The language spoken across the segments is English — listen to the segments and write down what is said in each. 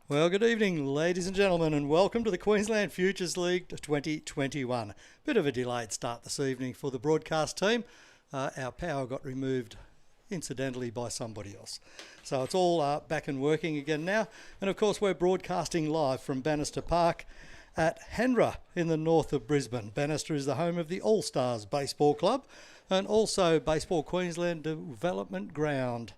Well, good evening, ladies and gentlemen, and welcome to the Queensland Futures League 2021. Bit of a delayed start this evening for the broadcast team. Our power got removed incidentally by somebody else. So it's all back and working again now. And of course, we're broadcasting live from Bannister Park at Hendra in the north of Brisbane. Bannister is the home of the All Stars Baseball Club and also Baseball Queensland Development Ground.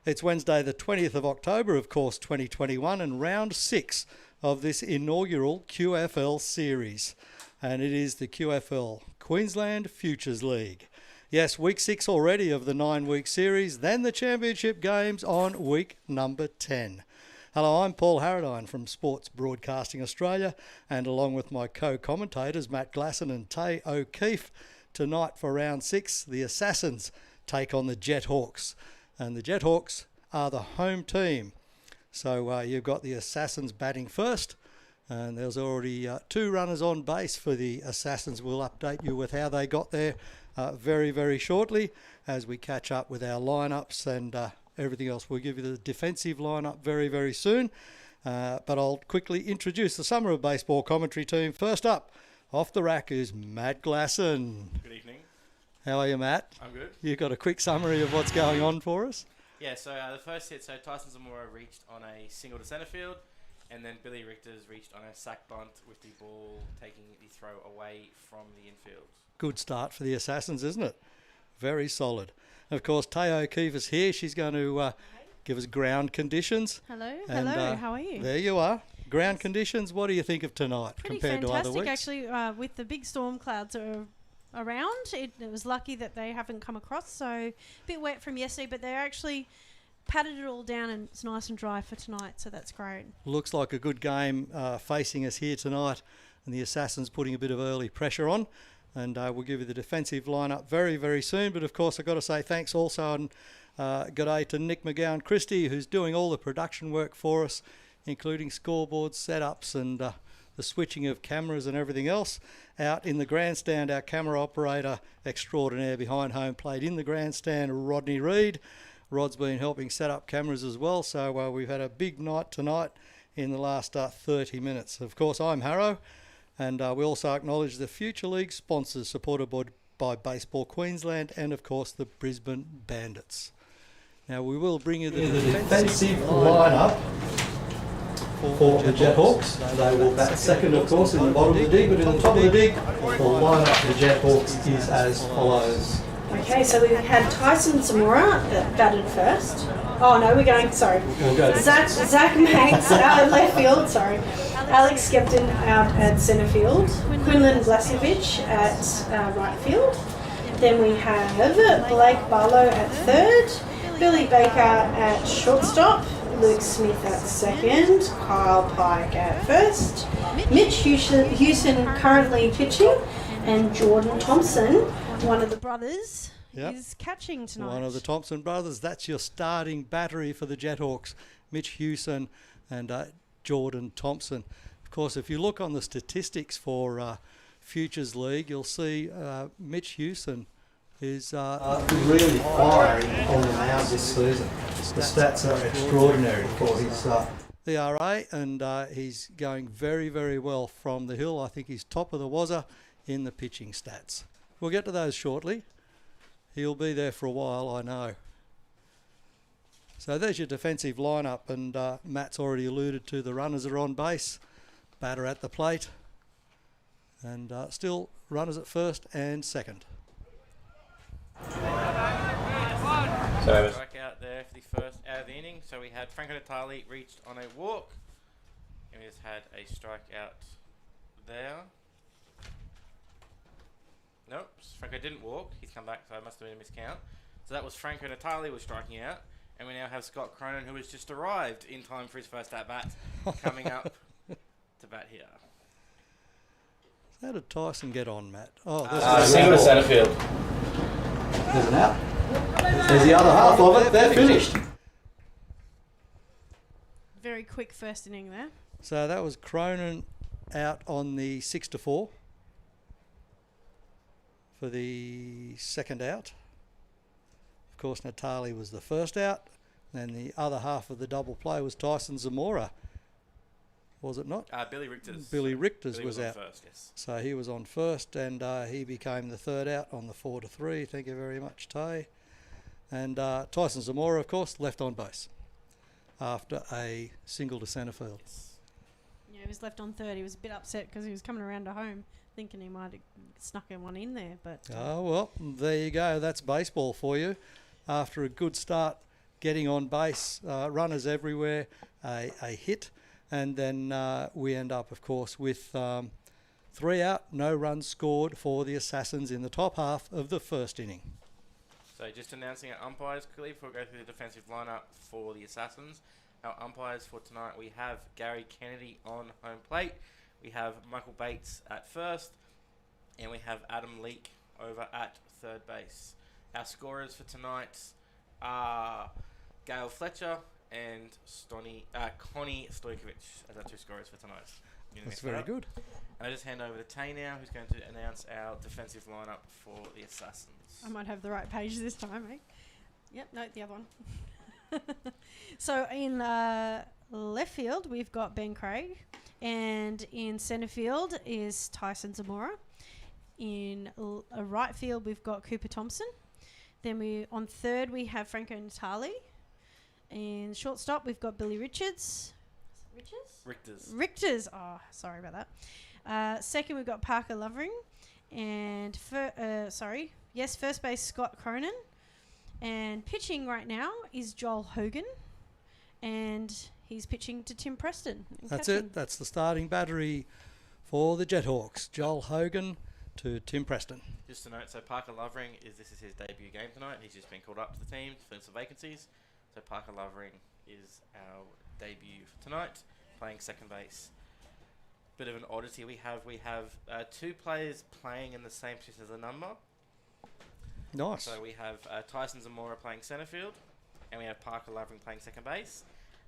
It's Wednesday the 20th of October, of course, 2021, and round 6 of this inaugural QFL series. And it is the QFL, Queensland Futures League. Yes, week 6 already of the 9-week series, then the championship games on week number 10. Hello, I'm Paul Harradine from Sports Broadcasting Australia, and along with my co-commentators Matt Glasson and Tay O'Keefe, tonight for round 6, the Assassins take on the Jethawks. And the Jethawks are the home team. So you've got the Assassins batting first. And there's already 2 runners on base for the Assassins. We'll update you with how they got there very, very shortly as we catch up with our lineups and everything else. We'll give you the defensive lineup very, very soon. But I'll quickly introduce the Summer of Baseball commentary team. First up, off the rack is Matt Glasson. Good evening. How are you, Matt? I'm good. You got a quick summary of what's going on for us? Yeah, so the first hit, Tyson Zamora reached on a single to centre field, and then Billy Richter's reached on a sack bunt with the ball taking the throw away from the infield. Good start for the Assassins, isn't it? Very solid. Of course, Tay O'Keefe is here. She's going to give us ground conditions. Hello, And, how are you? There you are. Ground conditions, what do you think of tonight Pretty compared to other weeks? fantastic, actually, with the big storm clouds around. It was lucky that they haven't come across, so a bit wet from yesterday, but they actually patted it all down and it's nice and dry for tonight, so that's great. Looks like a good game facing us here tonight, and the Assassins putting a bit of early pressure on, and we'll give you the defensive lineup very, very soon. But of course, I've got to say thanks also and good day to Nick McGowan Christie, who's doing all the production work for us, including scoreboards, setups, and the switching of cameras and everything else. Out in the grandstand, our camera operator extraordinaire behind home plate in the grandstand, Rodney Reed. Rod's been helping set up cameras as well, so we've had a big night tonight in the last 30 minutes. Of course, I'm Harrow, and we also acknowledge the Future League sponsors supported by Baseball Queensland and, of course, the Brisbane Bandits. Now, we will bring you the defensive lineup for the Jethawks. They will bat second, of course, in the bottom of the dig, but in the top of the dig, the lineup for the Jethawks is as follows. Okay, so we've had Tyson Zamora that batted first. Oh no, we're going, sorry. We'll go. Zach Manx out at left field, sorry. Alex Skepton out at centre field. Quinlan Blasevich at right field. Then we have Blake Barlow at third. Billy Baker at shortstop. Luke Smith at second, Kyle Pike at first, Mitch Hewson currently pitching, and Jordan Thompson, one of the brothers, is catching tonight. One of the Thompson brothers. That's your starting battery for the Jethawks, Mitch Hewson and Jordan Thompson. Of course, if you look on the statistics for Futures League, you'll see Mitch Hewson is really firing on the mound this season. The stats are extraordinary for his ERA, and he's going very, very well from the hill. I think he's top of the wazza in the pitching stats. We'll get to those shortly. He'll be there for a while, I know. So there's your defensive lineup, and Matt's already alluded to the runners are on base, batter at the plate, and still runners at first and second. So strike out there for the first out of the inning. So we had Franco Natali reached on a walk, and we just had a strikeout there. Nope, Franco didn't walk. He's come back, so it must have been a miscount. So that was Franco Natali was striking out, and we now have Scott Cronin, who has just arrived in time for his first at bat, coming up to bat here. How did Tyson get on, Matt? Oh, single to centre field. There's an out. There's the other half of it. They're finished. Very quick first inning there. So that was Cronin out on the 6-4 for the second out. Of course, Natali was the first out. Then the other half of the double play was Tyson Zamora was it not? Billy Richter's. Billy Richter's Billy was on out. first, yes. So he was on first, and he became the third out on the 4-3. Thank you very much, Tay. And Tyson Zamora, of course, left on base after a single to centre field. Yes. Yeah, he was left on third. He was a bit upset because he was coming around to home thinking he might have snuck in one in there. But Oh, well, there you go. That's baseball for you. After a good start, getting on base, runners everywhere, a hit, and then we end up, of course, with 3 out, no runs scored for the Assassins in the top half of the first inning. So just announcing our umpires quickly before we go through the defensive lineup for the Assassins. Our umpires for tonight, we have Gary Kennedy on home plate. We have Michael Bates at first. And we have Adam Leake over at third base. Our scorers for tonight are Gail Fletcher and Connie Stojkovic as our 2 scorers for tonight. That's very good. And I just hand over to Tay now, who's going to announce our defensive lineup for the Assassins. I might have the right page this time, eh? Yep, no, the other one. So in left field, we've got Ben Craig. And in centre field is Tyson Zamora. In right field, we've got Cooper Thompson. Then on third, we have Franco Natali. In shortstop, we've got Billy Richards. Richters. Oh, sorry about that. Second, we've got Parker Lovering. And first base, Scott Cronin. And pitching right now is Joel Hogan. And he's pitching to Tim Preston. That's it. That's the starting battery for the Jethawks. Joel Hogan to Tim Preston. Just to note, so Parker Lovering, this is his debut game tonight. He's just been called up to the team to fill some vacancies. So Parker Lovering is our debut for tonight, playing second base. Bit of an oddity we have 2 players playing in the same position as a number. Nice. So we have Tyson Zamora playing centre field, and we have Parker Lovering playing second base.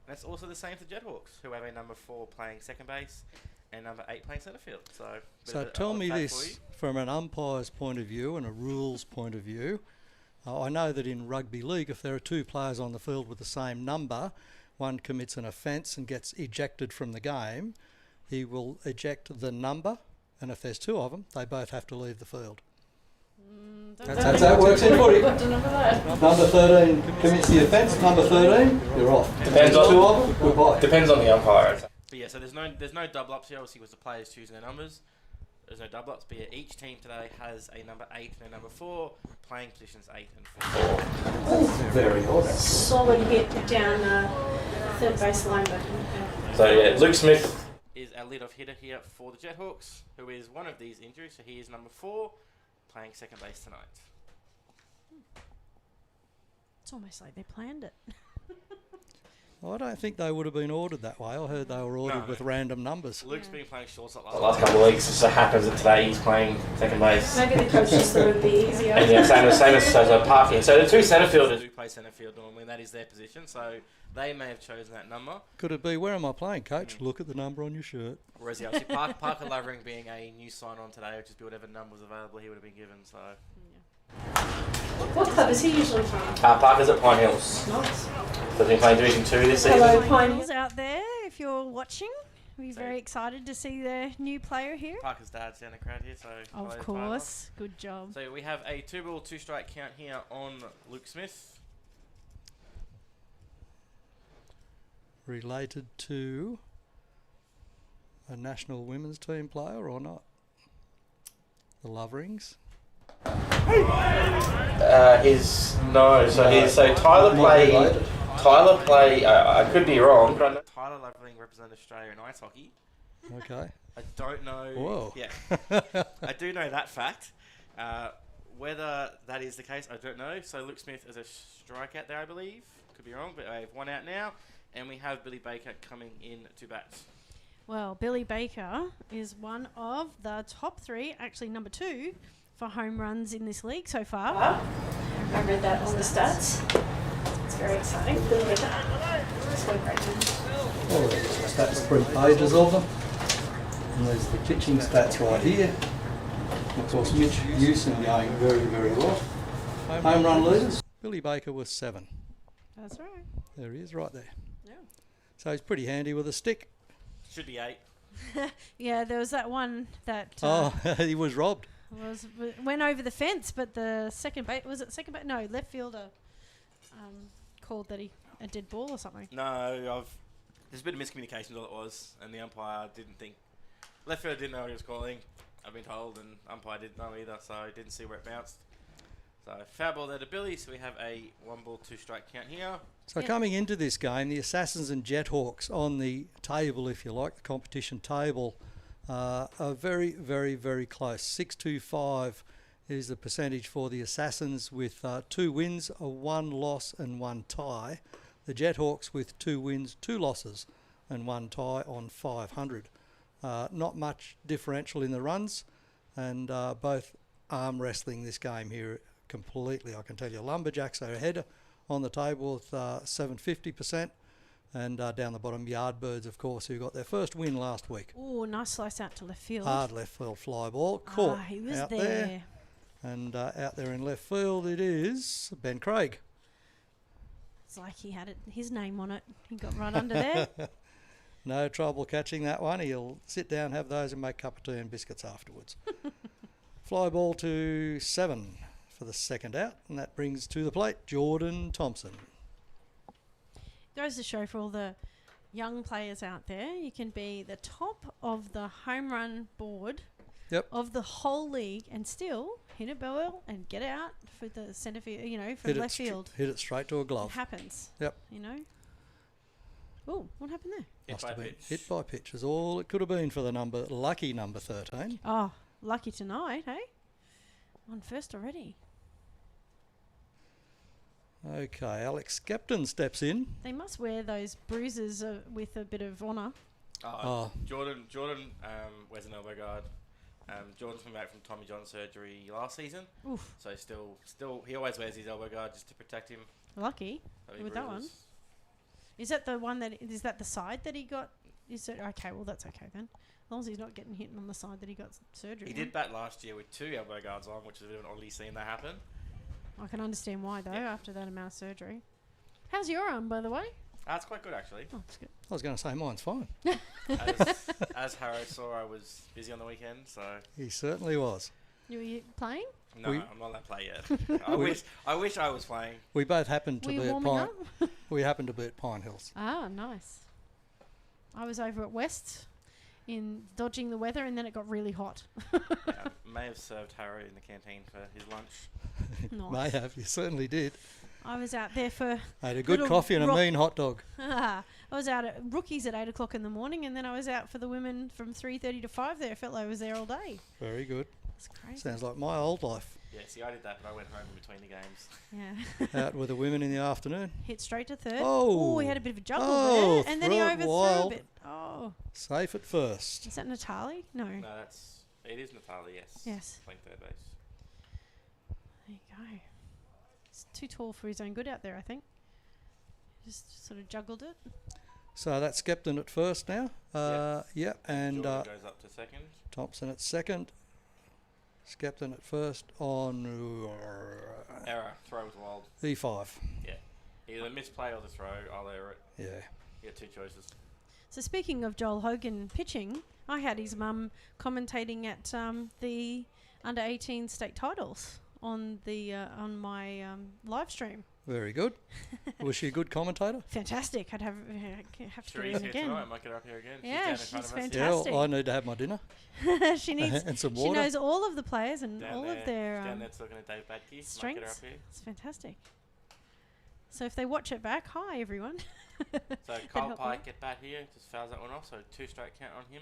And that's also the same for Jethawks, who have a number 4 playing second base and number 8 playing centre field. So tell me this, from an umpire's point of view and a rules point of view. I know that in rugby league, if there are 2 players on the field with the same number, one commits an offence and gets ejected from the game, he will eject the number, and if there's 2 of them, they both have to leave the field. That's how it works in footy. Number 13 commits the offence, number 13, you're off. Depends on 2 of them, goodbye. Depends on the umpire. But yeah, so there's no double ups here, obviously, with the players choosing their numbers. There's no double ups, but yeah, each team today has a number 8 and a number 4, playing positions 8 and 4. Very odd. Solid hit down third base line. So yeah, Luke Smith is our leadoff hitter here for the Jethawks, who is one of these injuries, so he is number 4, playing second base tonight. It's almost like they planned it. I don't think they would have been ordered that way. I heard they were ordered with random numbers. Luke's been playing shortstop the last couple of weeks. It just so happens that today he's playing second base. Maybe the coach just thought it would be easier. And yeah, same as parking. So the 2 centre fielders do play centre field normally, and that is their position, so they may have chosen that number. Could it be, where am I playing, coach? Look at the number on your shirt. Whereas yeah, obviously Parker Lovering being a new sign-on today, which is whatever number was available, he would have been given. So What club is he usually from? Parker's at Pine Hills. Nice. So he's been playing Division 2 this season. Hello, Pine Hills out there, if you're watching, we're very excited to see the new player here. Parker's dad's down the crowd here, so of course, good job. So we have a 2-ball, 2-strike count here on Luke Smith. Related to a national women's team player or not? The Loverings. Tyler play. I could be wrong, but I know Tyler Lovering represented Australia in ice hockey. Okay. I don't know. Whoa. Yeah. I do know that fact. Whether that is the case, I don't know. So Luke Smith is a strikeout there, I believe. Could be wrong, but I have 1 out now. And we have Billy Baker coming in to bat. Well, Billy Baker is one of the top 3, actually number 2, for home runs in this league so far. I read that on the stats. It's very exciting. Billy Baker. It's going great. Well, there's the stats, 3 pages of them. And there's the pitching stats right here. Of course, Mitch Hewson going very, very well. Home run leaders. Billy Baker was 7. That's right. There he is, right there. Yeah. So he's pretty handy with a stick. Should be 8. Yeah, there was that one that he was robbed. went over the fence, but the second no, left fielder called that a dead ball or something. No, there's a bit of miscommunication, all it was, and the umpire didn't think. Left fielder didn't know what he was calling, I've been told, and umpire didn't know either, so didn't see where it bounced. So foul ball there to Billy, so we have a 1 ball, 2 strike count here. So coming into this game, the Assassins and Jethawks on the table, if you like, the competition table, are very, very, very close. 6-2-5 is the percentage for the Assassins with 2 wins, a 1 loss and 1 tie. The Jethawks with 2 wins, 2 losses and 1 tie on 500. Not much differential in the runs, and both arm wrestling this game here completely, I can tell you. Lumberjacks are ahead on the table with 750%, and down the bottom, Yardbirds, of course, who got their first win last week. Oh, nice slice out to left field. Hard left field fly ball, caught he was out there. And out there in left field it is Ben Craig. It's like he had his name on it. He got right under there. No trouble catching that one. He'll sit down, have those and make a cup of tea and biscuits afterwards. Fly ball to 7 for the second out, and that brings to the plate Jordan Thompson. Goes to show for all the young players out there, you can be the top of the home run board of the whole league and still hit it well and get out for the centre field, for left field. Hit it straight to a glove. It happens. Yep. Oh, what happened there? Must have been hit by pitch is all it could have been for the lucky number 13. Oh, lucky tonight, hey? On first already. Okay, Alex Skepton steps in. They must wear those bruises with a bit of honour. Jordan wears an elbow guard. Jordan's been back from Tommy John surgery last season. Oof. So still, he always wears his elbow guard just to protect him. Lucky with that one. Is that the one is that the side that he got? Is it okay? Well, that's okay then. As long as he's not getting hit on the side that he got surgery. He did bat last year with 2 elbow guards on, which is a bit of an oddly seen that happen. I can understand why though, after that amount of surgery. How's your arm, by the way? It's quite good actually. Oh, that's good. I was going to say mine's fine. As Harrow saw, I was busy on the weekend, so he certainly was. You were playing? No, I'm not allowed to play yet. I wish I was playing. We both happened to be at Pine. We happened to be at Pine Hills. Ah, nice. I was over at West in dodging the weather, and then it got really hot. May have served Harrow in the canteen for his lunch. Nice. May have. You certainly did. I was out there for... I had a good coffee and a mean hot dog. I was out at rookies at 8 o'clock in the morning, and then I was out for the women from 3:30 to 5 there. I felt like I was there all day. Very good. That's crazy. Sounds like my old life. Yeah, see, I did that, but I went home in between the games. Yeah. Out with the women in the afternoon. Hit straight to third. Oh, he had a bit of a juggle there, and then he overthrew a bit. Oh. Safe at first. Is that Natali? No. No, it is Natali, yes. Yes. Playing third base. There you go. He's too tall for his own good out there, I think. Just sort of juggled it. So that's Skepton at first now. And Jordan goes up to second. Thompson at second. Skepton at first on Error. Throw was wild. E5. Yeah. Either misplay or the throw. I'll error it. Yeah. You get 2 choices. So speaking of Joel Hogan pitching, I had his mum commentating at the under-18 state titles on my live stream. Very good. Was she a good commentator? Fantastic. I'd have to get in again. Tonight. I might get her up here again. Yeah, she's fantastic. Yeah, well, I need to have my dinner. She needs and some water. She knows all of the players and down all there, of their down there talking to Dave Badke. strengths. Might get her up here. It's fantastic. So if they watch it back, hi everyone. So Kyle Pike get bat here, just fouls that one off. So 2 strike count on him.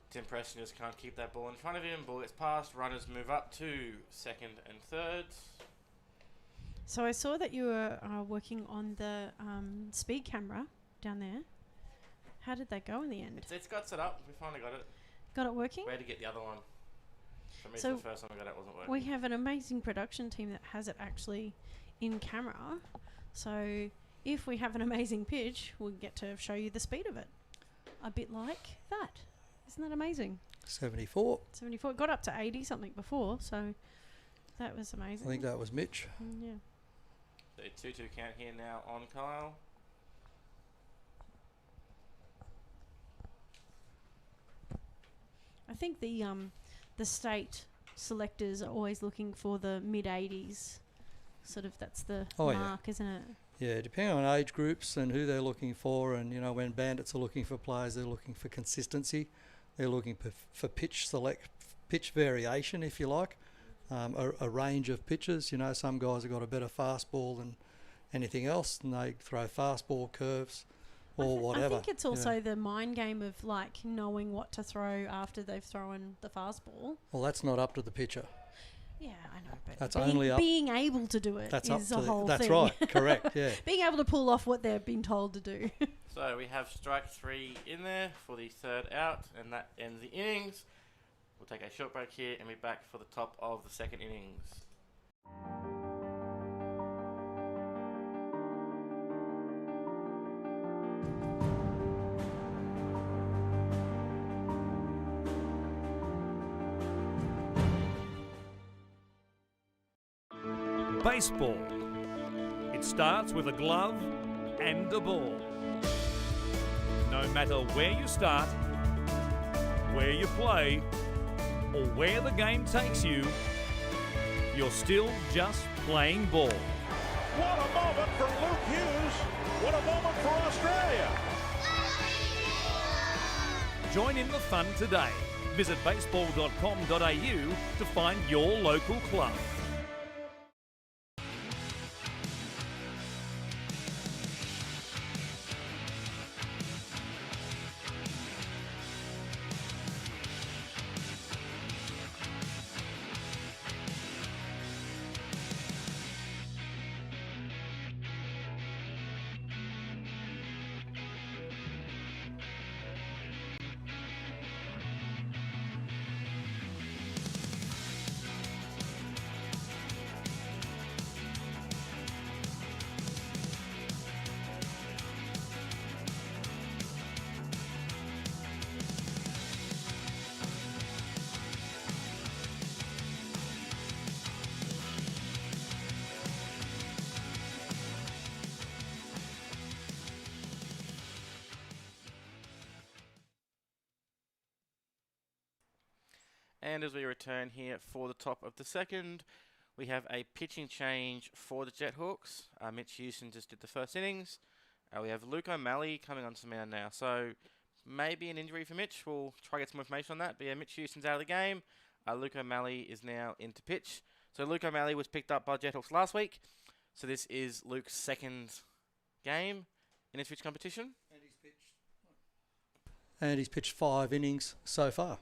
Tim Preston just can't keep that ball in front of him. Ball gets past. Runners move up to second and third. So I saw that you were working on the speed camera down there. How did that go in the end? It's got set up. We finally got it. Got it working? We had to get the other one. For me, So the first time I got it wasn't working. We have an amazing production team that has it actually in camera. So if we have an amazing pitch, we'll get to show you the speed of it. A bit like that. Isn't that amazing? 74. 74. It got up to 80 something before, so that was amazing. I think that was Mitch. Yeah. The 2-2 count here now on Kyle. I think the state selectors are always looking for the mid-80s. Sort of that's the mark, isn't it? Yeah, depending on age groups and who they're looking for, and when bandits are looking for players, they're looking for consistency. They're looking for pitch variation, if you like, a range of pitches. Some guys have got a better fastball than anything else, and they throw fastball, curves, or whatever. I think it's also the mind game of knowing what to throw after they've thrown the fastball. Well, that's not up to the pitcher. Yeah, I know, but that's only being able to do it is a whole thing. That's right, correct, yeah. Being able to pull off what they've been told to do. So we have strike 3 in there for the third out, and that ends the innings. We'll take a short break here and be back for the top of the second innings. Baseball. It starts with a glove and a ball. No matter where you start, where you play, or where the game takes you, you're still just playing ball. What a moment for Luke Hughes. What a moment for Australia. Join in the fun today. Visit baseball.com.au to find your local club. And as we return here for the top of the second, we have a pitching change for the Jethawks. Mitch Hewson just did the first innings. We have Luke O'Malley coming onto the mound now. So maybe an injury for Mitch. We'll try to get some information on that. But yeah, Mitch Hewson's out of the game. Luke O'Malley is now into pitch. So Luke O'Malley was picked up by Jethawks last week. So this is Luke's second game in his pitch competition. And he's pitched 5 innings so far.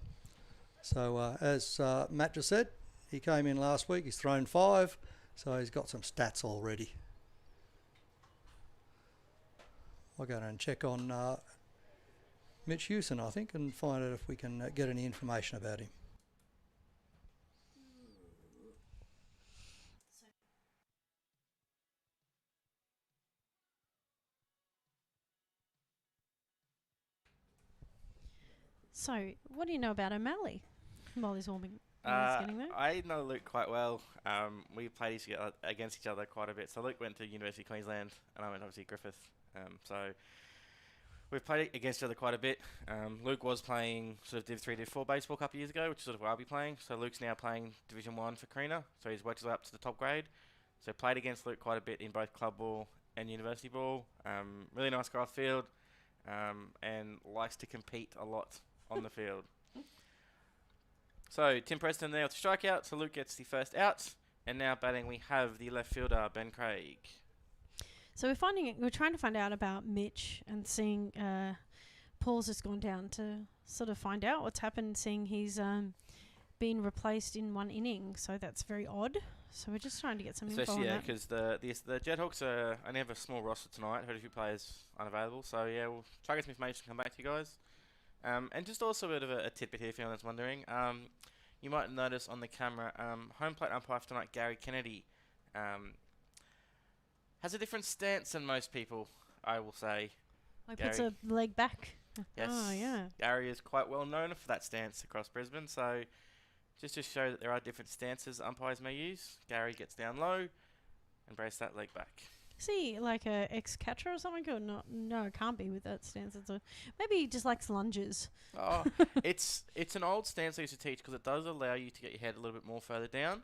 So as Matt just said, he came in last week, he's thrown 5, so he's got some stats already. I'll go down and check on Mitch Hewson, I think, and find out if we can get any information about him. So, what do you know about O'Malley while he's warming? While he's getting there? I know Luke quite well. We played against each other quite a bit. So Luke went to University of Queensland, and I went obviously Griffith. So we've played against each other quite a bit. Luke was playing sort of Div 3, Div 4 baseball a couple of years ago, which is sort of where I'll be playing. So Luke's now playing Division 1 for Carina. So he's worked his way up to the top grade. So played against Luke quite a bit in both club ball and university ball. Really nice guy off field, and likes to compete a lot on the field. So Tim Preston there with the strikeout. So Luke gets the first out, and now batting we have the left fielder Ben Craig. So we're trying to find out about Mitch and seeing Paul's just gone down to sort of find out what's happened, seeing he's been replaced in 1 inning. So that's very odd. So we're just trying to get some info on that. Because the Jethawks only have a small roster tonight. Heard a few players unavailable. So yeah, we'll try to get some information and come back to you guys. And just also a bit of a tidbit here for anyone that's wondering. You might notice on the camera, home plate umpire for tonight, Gary Kennedy, Has a different stance than most people, I will say. Like puts a leg back. Yes. Oh, yeah. Gary is quite well known for that stance across Brisbane, so just to show that there are different stances umpires may use, Gary gets down low and brace that leg back. Is he like a ex-catcher or something? Or not? No, it can't be with that stance. Maybe he just likes lunges. Oh, it's an old stance I used to teach because it does allow you to get your head a little bit more further down.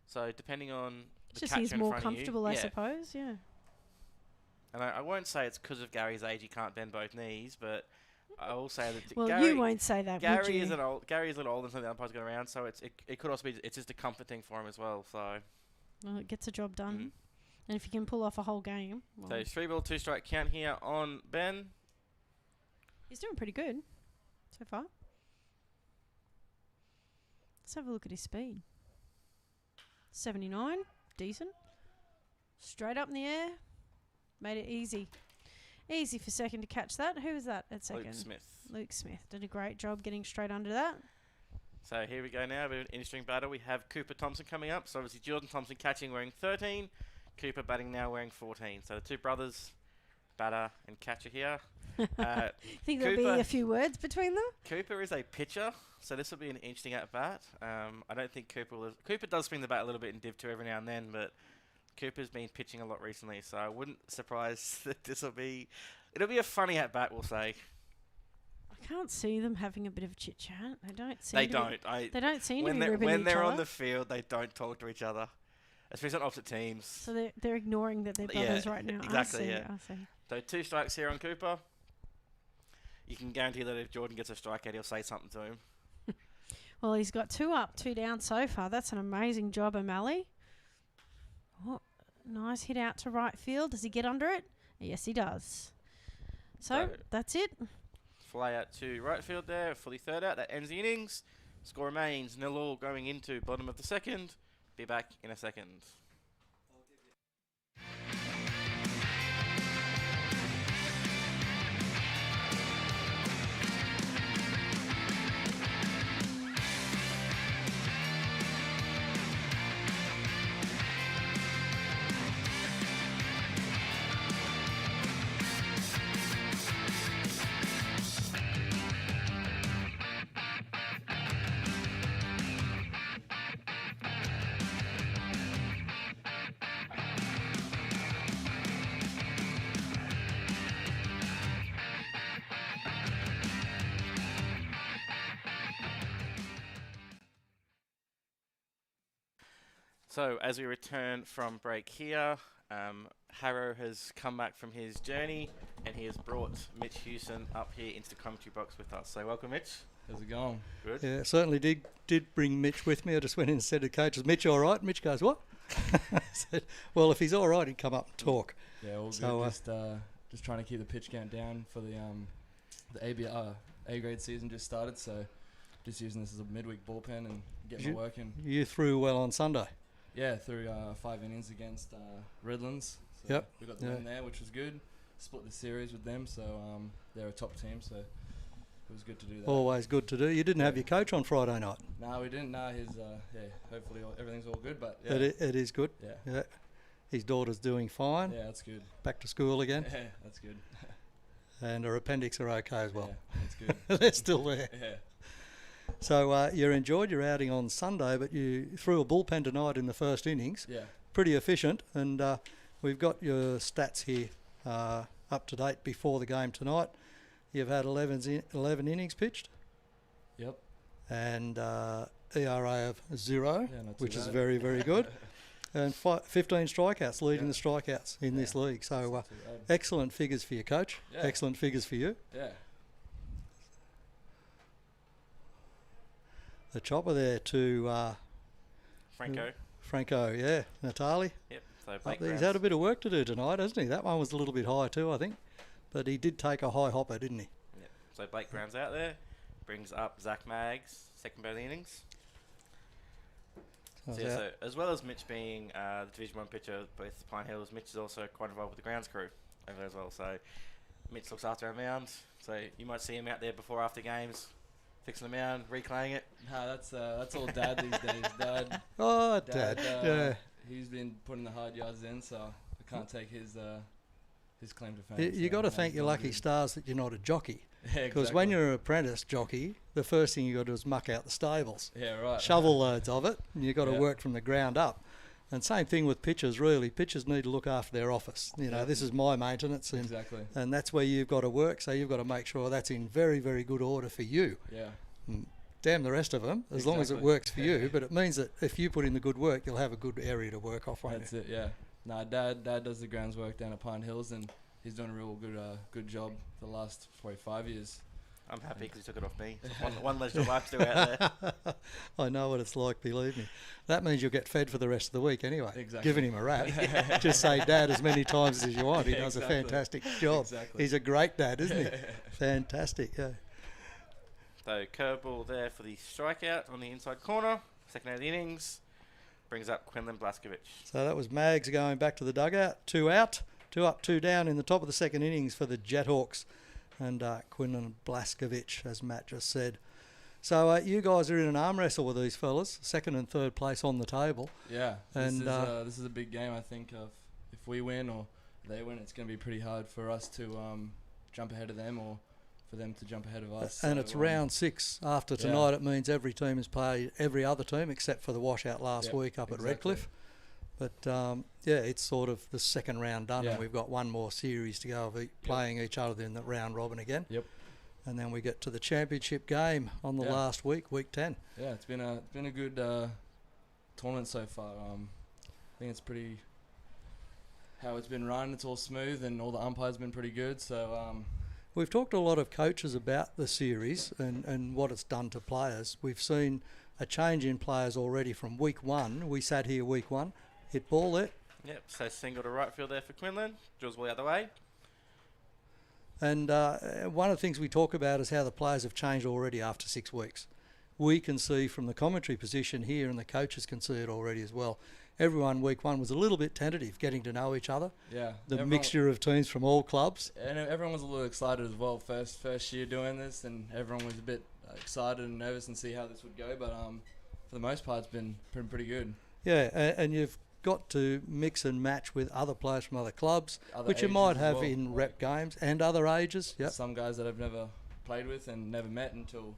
So depending on the Just catcher he's in more front of you, comfortable, I suppose. Yeah. And I won't say it's because of Gary's age he can't bend both knees, but I will say that Well, Gary, you won't say that, would Gary you? is Gary is a little older than some of the umpires go around, so it could also be it's just a comfort thing for him as well. So Well, it gets the job done. And if you can pull off a whole game. Well, so 3 ball 2 strike count here on Ben. he's doing pretty good so far. Let's have a look at his speed. 79, decent. Straight up in the air. Made it easy. Easy for second to catch that. Who was that at second? Luke Smith. Luke Smith did a great job getting straight under that. So here we go now, a bit of an interesting battle. We have Cooper Thompson coming up. So obviously Jordan Thompson catching wearing 13. Cooper batting now wearing 14. So the two brothers, batter and catcher here. Think there'll be a few words between them? Cooper is a pitcher, so this will be an interesting at-bat. I don't think Cooper does swing the bat a little bit in Div 2 every now and then, but Cooper's been pitching a lot recently, so I wouldn't surprise that it'll be a funny at-bat, we'll say. I can't see them having a bit of a chit-chat. They don't seem They to don't. Be, they don't seem to be ribbing when each they're other. on the field, they don't talk to each other. Especially on opposite teams. So they're ignoring that they're brothers right now. Exactly, I see. So 2 strikes here on Cooper. You can guarantee that if Jordan gets a strikeout, he'll say something to him. Well, he's got 2 up, 2 down so far. That's an amazing job, O'Malley. Oh, nice hit out to right field. Does he get under it? Yes, he does. So that's it. Fly out to right field there, fully third out. That ends the innings. Score remains 0-0 going into bottom of the second. Be back in a second. So as we return from break here, Harrow has come back from his journey and he has brought Mitch Hewson up here into the commentary box with us. So welcome, Mitch. How's it going? Good. Yeah, certainly did bring Mitch with me. I just went in and said to the coaches, Mitch, all right? Mitch goes, what? I said, well, if he's all right, he'd come up and talk. Yeah, all So, good. Just trying to keep the pitch count down for the A grade season just started, so just using this as a midweek bullpen and getting my work in. You threw well on Sunday. Yeah, through 5 innings against Redlands. So Yep. we got the win there, which was good. Split the series with them, so they're a top team, so it was good to do that. Always good to do. You didn't have your coach on Friday night. No, we didn't. No, he's hopefully everything's all good, but yeah. It is good. Yeah. His daughter's doing fine. Yeah, that's good. Back to school again. Yeah, that's good. And her appendix are okay as well. Yeah, that's good. They're still there. Yeah. So you enjoyed your outing on Sunday, but you threw a bullpen tonight in the first innings. Yeah. Pretty efficient, and we've got your stats here up to date before the game tonight. You've had 11 innings pitched. Yep. And ERA of 0, which is bad. very, very good. And 15 strikeouts, leading the strikeouts in this league. So excellent figures for your coach. Yeah. Excellent figures for you. Yeah. The chopper there to Franco, yeah. Natali. Yep. So Blake He's had a bit of work to do tonight, hasn't he? That one was a little bit high too, I think. But he did take a high hopper, didn't he? Yep. So Blake Brown's out there. Brings up Zach Maggs, second of the innings. So as well as Mitch being the Division 1 pitcher with Pine Hills, Mitch is also quite involved with the grounds crew over there as well. So Mitch looks after our mound. So you might see him out there before after games, fixing the mound, reclaying it. No, that's all Dad these days. Dad. Oh, Dad. Yeah. He's been putting the hard yards in, so I can't take his claim to fame. You got to no, thank he's your done lucky good. stars that you're not a jockey. Yeah, Because when you're an apprentice jockey, the first thing you got to do is muck out the stables. Yeah, right. Shovel loads of it, and you've got to Yeah. work from the ground up. And same thing with pitchers, really. Pitchers need to look after their office. This is my maintenance, and, Exactly. and that's where you've got to work. So you've got to make sure that's in very, very good order for you. Yeah. Damn the rest of them, as long as it Exactly. works for you. But it means that if you put in the good work, you'll have a good area to work off, won't That's you? it. Yeah. Nah, Dad does the grounds work down at Pine Hills, and he's done a real good job for the last probably 5 years. I'm happy because he took it off me. One less job I have to do out there. I know what it's like, believe me. That means you'll get fed for the rest of the week anyway. Exactly. Giving him a rat. Just say Dad as many times as you want. He does Exactly. a fantastic job. Exactly. He's a great dad, isn't he? Fantastic, yeah. So curveball there for the strikeout on the inside corner. Second out of the innings. Brings up Quinlan Blaskovich. So that was Mags going back to the dugout. 2 out, 2 up, 2 down in the top of the second innings for the Jethawks. And Quinlan Blaskovich, as Matt just said. So you guys are in an arm wrestle with these fellas, second and third place on the table. Yeah. And This is a big game. I think if we win or they win, it's going to be pretty hard for us to jump ahead of them or for them to jump ahead of us. And So, it's round 6 after tonight. It means every team has played every other team except for the washout last week up at Redcliffe. But it's sort of the second round done, and we've got one more series to go of playing each other in the round robin again. Yep. And then we get to the championship game on the last week, week 10. Yeah, it's been a good tournament so far. I think it's pretty how it's been run. It's all smooth, and all the umpires been pretty good. So we've talked to a lot of coaches about the series and what it's done to players. We've seen a change in players already from week 1. We sat here week 1, hit ball there. Yep, so single to right field there for Quinlan. Draws ball the other way. And one of the things we talk about is how the players have changed already after 6 weeks. We can see from the commentary position here, and the coaches can see it already as well. Everyone week 1 was a little bit tentative, getting to know each other. Yeah. The mixture of teams from all clubs. And everyone was a little excited as well. First year doing this, and everyone was a bit excited and nervous and see how this would go. But for the most part, it's been pretty good. Yeah, and you've got to mix and match with other players from other clubs, Other which you ages might as have well, in like rep games and other ages. Yep. Some guys that I've never played with and never met until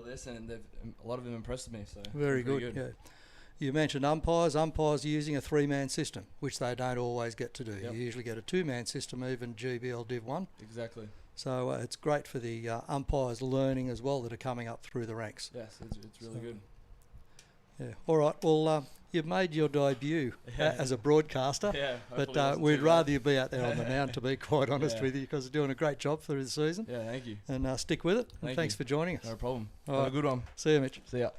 this, and a lot of them impressed me. So Very it's pretty good. Yeah. You mentioned umpires. Umpires are using a 3-man system, which they don't always get to do. Yep. You usually get a 2-man system, even GBL Div 1. Exactly. So it's great for the umpires learning as well that are coming up through the ranks. Yes, it's really good. Yeah. All right. Well, you've made your debut as a broadcaster. Yeah. But we'd rather you be out there on the mound, to be quite honest Yeah. with you, because you're doing a great job through the season. Yeah, thank you. And stick with it. And Thank thanks you. for joining us. No problem. All Have right. a good one. See you, Mitch. See ya.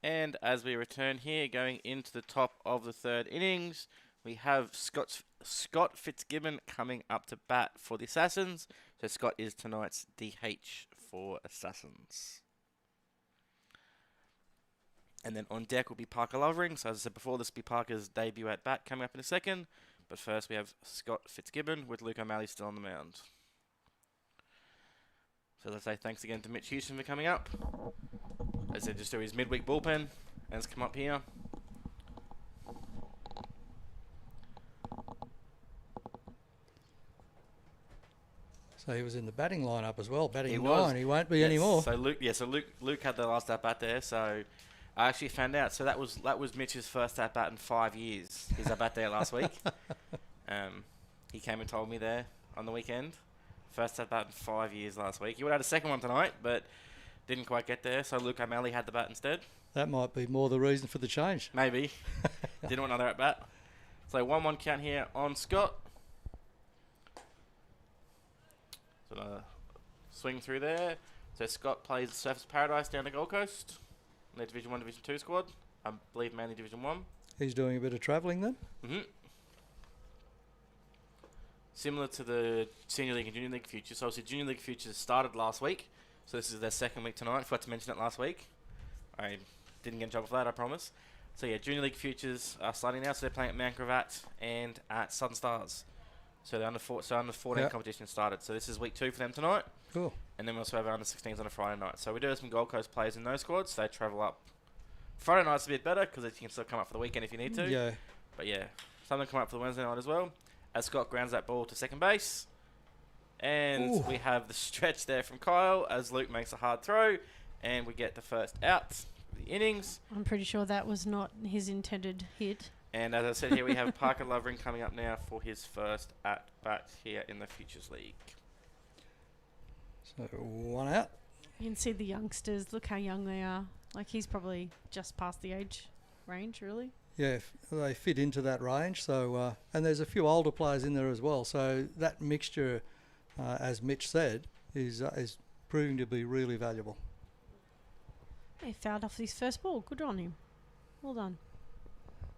And as we return here, going into the top of the third innings, we have Scott Fitzgibbon coming up to bat for the Assassins. So Scott is tonight's DH for Assassins. And then on deck will be Parker Lovering. So as I said before, this will be Parker's debut at bat coming up in a second. But first we have Scott Fitzgibbon with Luke O'Malley still on the mound. So let's say thanks again to Mitch Hewson for coming up. As I just do his midweek bullpen and has come up here. So he was in the batting lineup as well, batting He 9. was. He won't be anymore. So Luke had the last at bat there. So I actually found out. So that was Mitch's first at bat in 5 years. His at bat there last week. He came and told me there on the weekend. First at bat in 5 years last week. He would have had a second one tonight, but didn't quite get there. So Luke O'Malley had the bat instead. That might be more the reason for the change. Maybe. Didn't want another at bat. So 1-1 count here on Scott. So swing through there. So Scott plays Surface Paradise down to Gold Coast. Their Division 1, Division 2 squad. I believe mainly Division 1. He's doing a bit of travelling then? Mm-hmm. Similar to the Senior League and Junior League Futures. So obviously Junior League Futures started last week. So this is their second week tonight. Forgot to mention it last week. I didn't get in trouble for that, I promise. So yeah, Junior League Futures are starting now. So they're playing at Mount Gravatt and at Southern Stars. So the under 14 competition started. So this is week 2 for them tonight. Cool. And then we also have our under 16s on a Friday night. So we do have some Gold Coast players in those squads. They travel up. Friday night's a bit better because you can still come up for the weekend if you need to. Yeah. But yeah, some of them come up for the Wednesday night as well. As Scott grounds that ball to second base. And Ooh. we have the stretch there from Kyle as Luke makes a hard throw. And we get the first out of the innings. I'm pretty sure that was not his intended hit. And as I said here, we have Parker Lovering coming up now for his first at-bat here in the Futures League. So 1 out. You can see the youngsters. Look how young they are. Like, he's probably just past the age range, really. Yeah, they fit into that range. So and there's a few older players in there as well. So that mixture, as Mitch said, is proving to be really valuable. He fouled off his first ball. Good on him. Well done.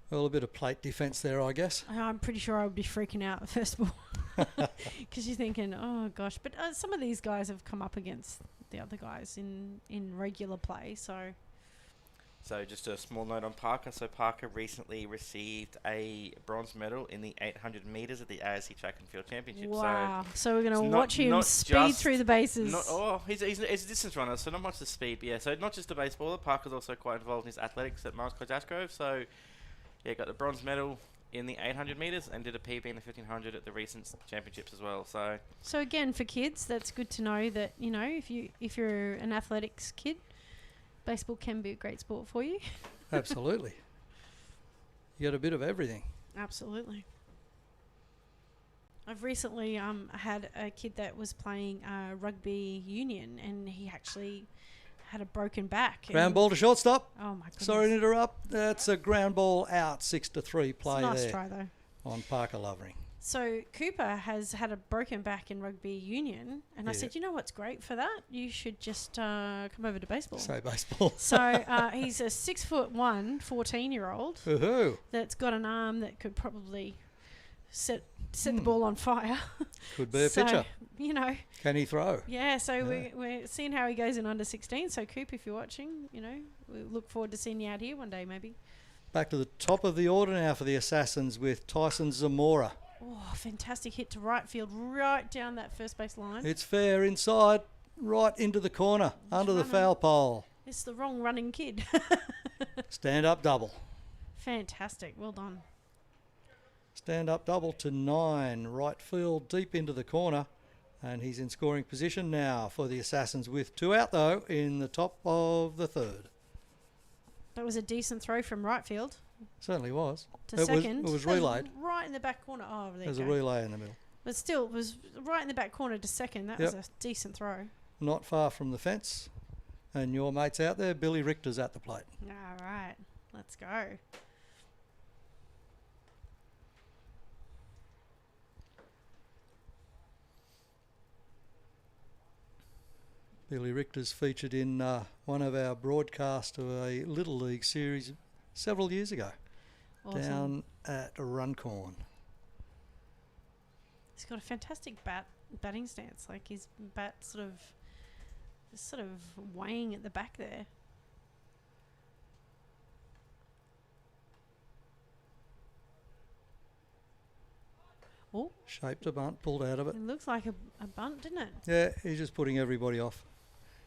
Well, a bit of plate defence there, I guess. I'm pretty sure I would be freaking out at first ball. Because you're thinking, oh, gosh. But some of these guys have come up against the other guys in regular play, so... So just a small note on Parker. So Parker recently received a bronze medal in the 800 metres at the ASC Track and Field Championship. Wow. So we're going it's to not- watch him not speed just- through the bases. He's a distance runner, so not much the speed. But yeah, so not just a baseballer. Parker's also quite involved in his athletics at Morris College Ashgrove. So yeah, got the bronze medal in the 800 metres and did a PB in the 1500 at the recent championships as well. So again, for kids, that's good to know that, you know, if you're an athletics kid, baseball can be a great sport for you. Absolutely. You get a bit of everything. Absolutely. I've recently had a kid that was playing rugby union, and he actually had a broken back. Ground ball to shortstop. Oh my goodness. Sorry to interrupt. That's a ground ball out, 6-3 play It's a nice there try though. on Parker Lovering. So Cooper has had a broken back in rugby union, and I Yeah. said, you know what's great for that? You should just come over to baseball. Say baseball. So he's a 6'1", 14-year-old Woohoo. that's got an arm that could probably set the ball on fire. Could be a So, pitcher. You know, Can he throw? yeah. So Yeah. we're seeing how he goes in under 16. So Coop, if you're watching, you know, we look forward to seeing you out here one day, maybe. Back to the top of the order now for the Assassins with Tyson Zamora. Oh, fantastic hit to right field, right down that first base line. It's fair inside, right into the corner, under the running. foul pole. It's the wrong running kid. Stand up double. Fantastic. Well done. Stand up double to 9. Right field deep into the corner. And he's in scoring position now for the Assassins with 2 out though in the top of the third. That was a decent throw from right field Certainly was. to It second. was That relayed. right in the back corner. Oh, there There's you a go. relay in the middle. But still, it was right in the back corner to second. That was a decent throw. Not far from the fence. And your mate's out there. Billy Richter's at the plate. All right. Let's go. Billy Richter's featured in one of our broadcasts of a Little League series several years ago Awesome. down at Runcorn. He's got a fantastic batting stance. Like his bat sort of weighing at the back there. Oh, Shaped a bunt, pulled out of it. it looks like a bunt, didn't it? Yeah, he's just putting everybody off.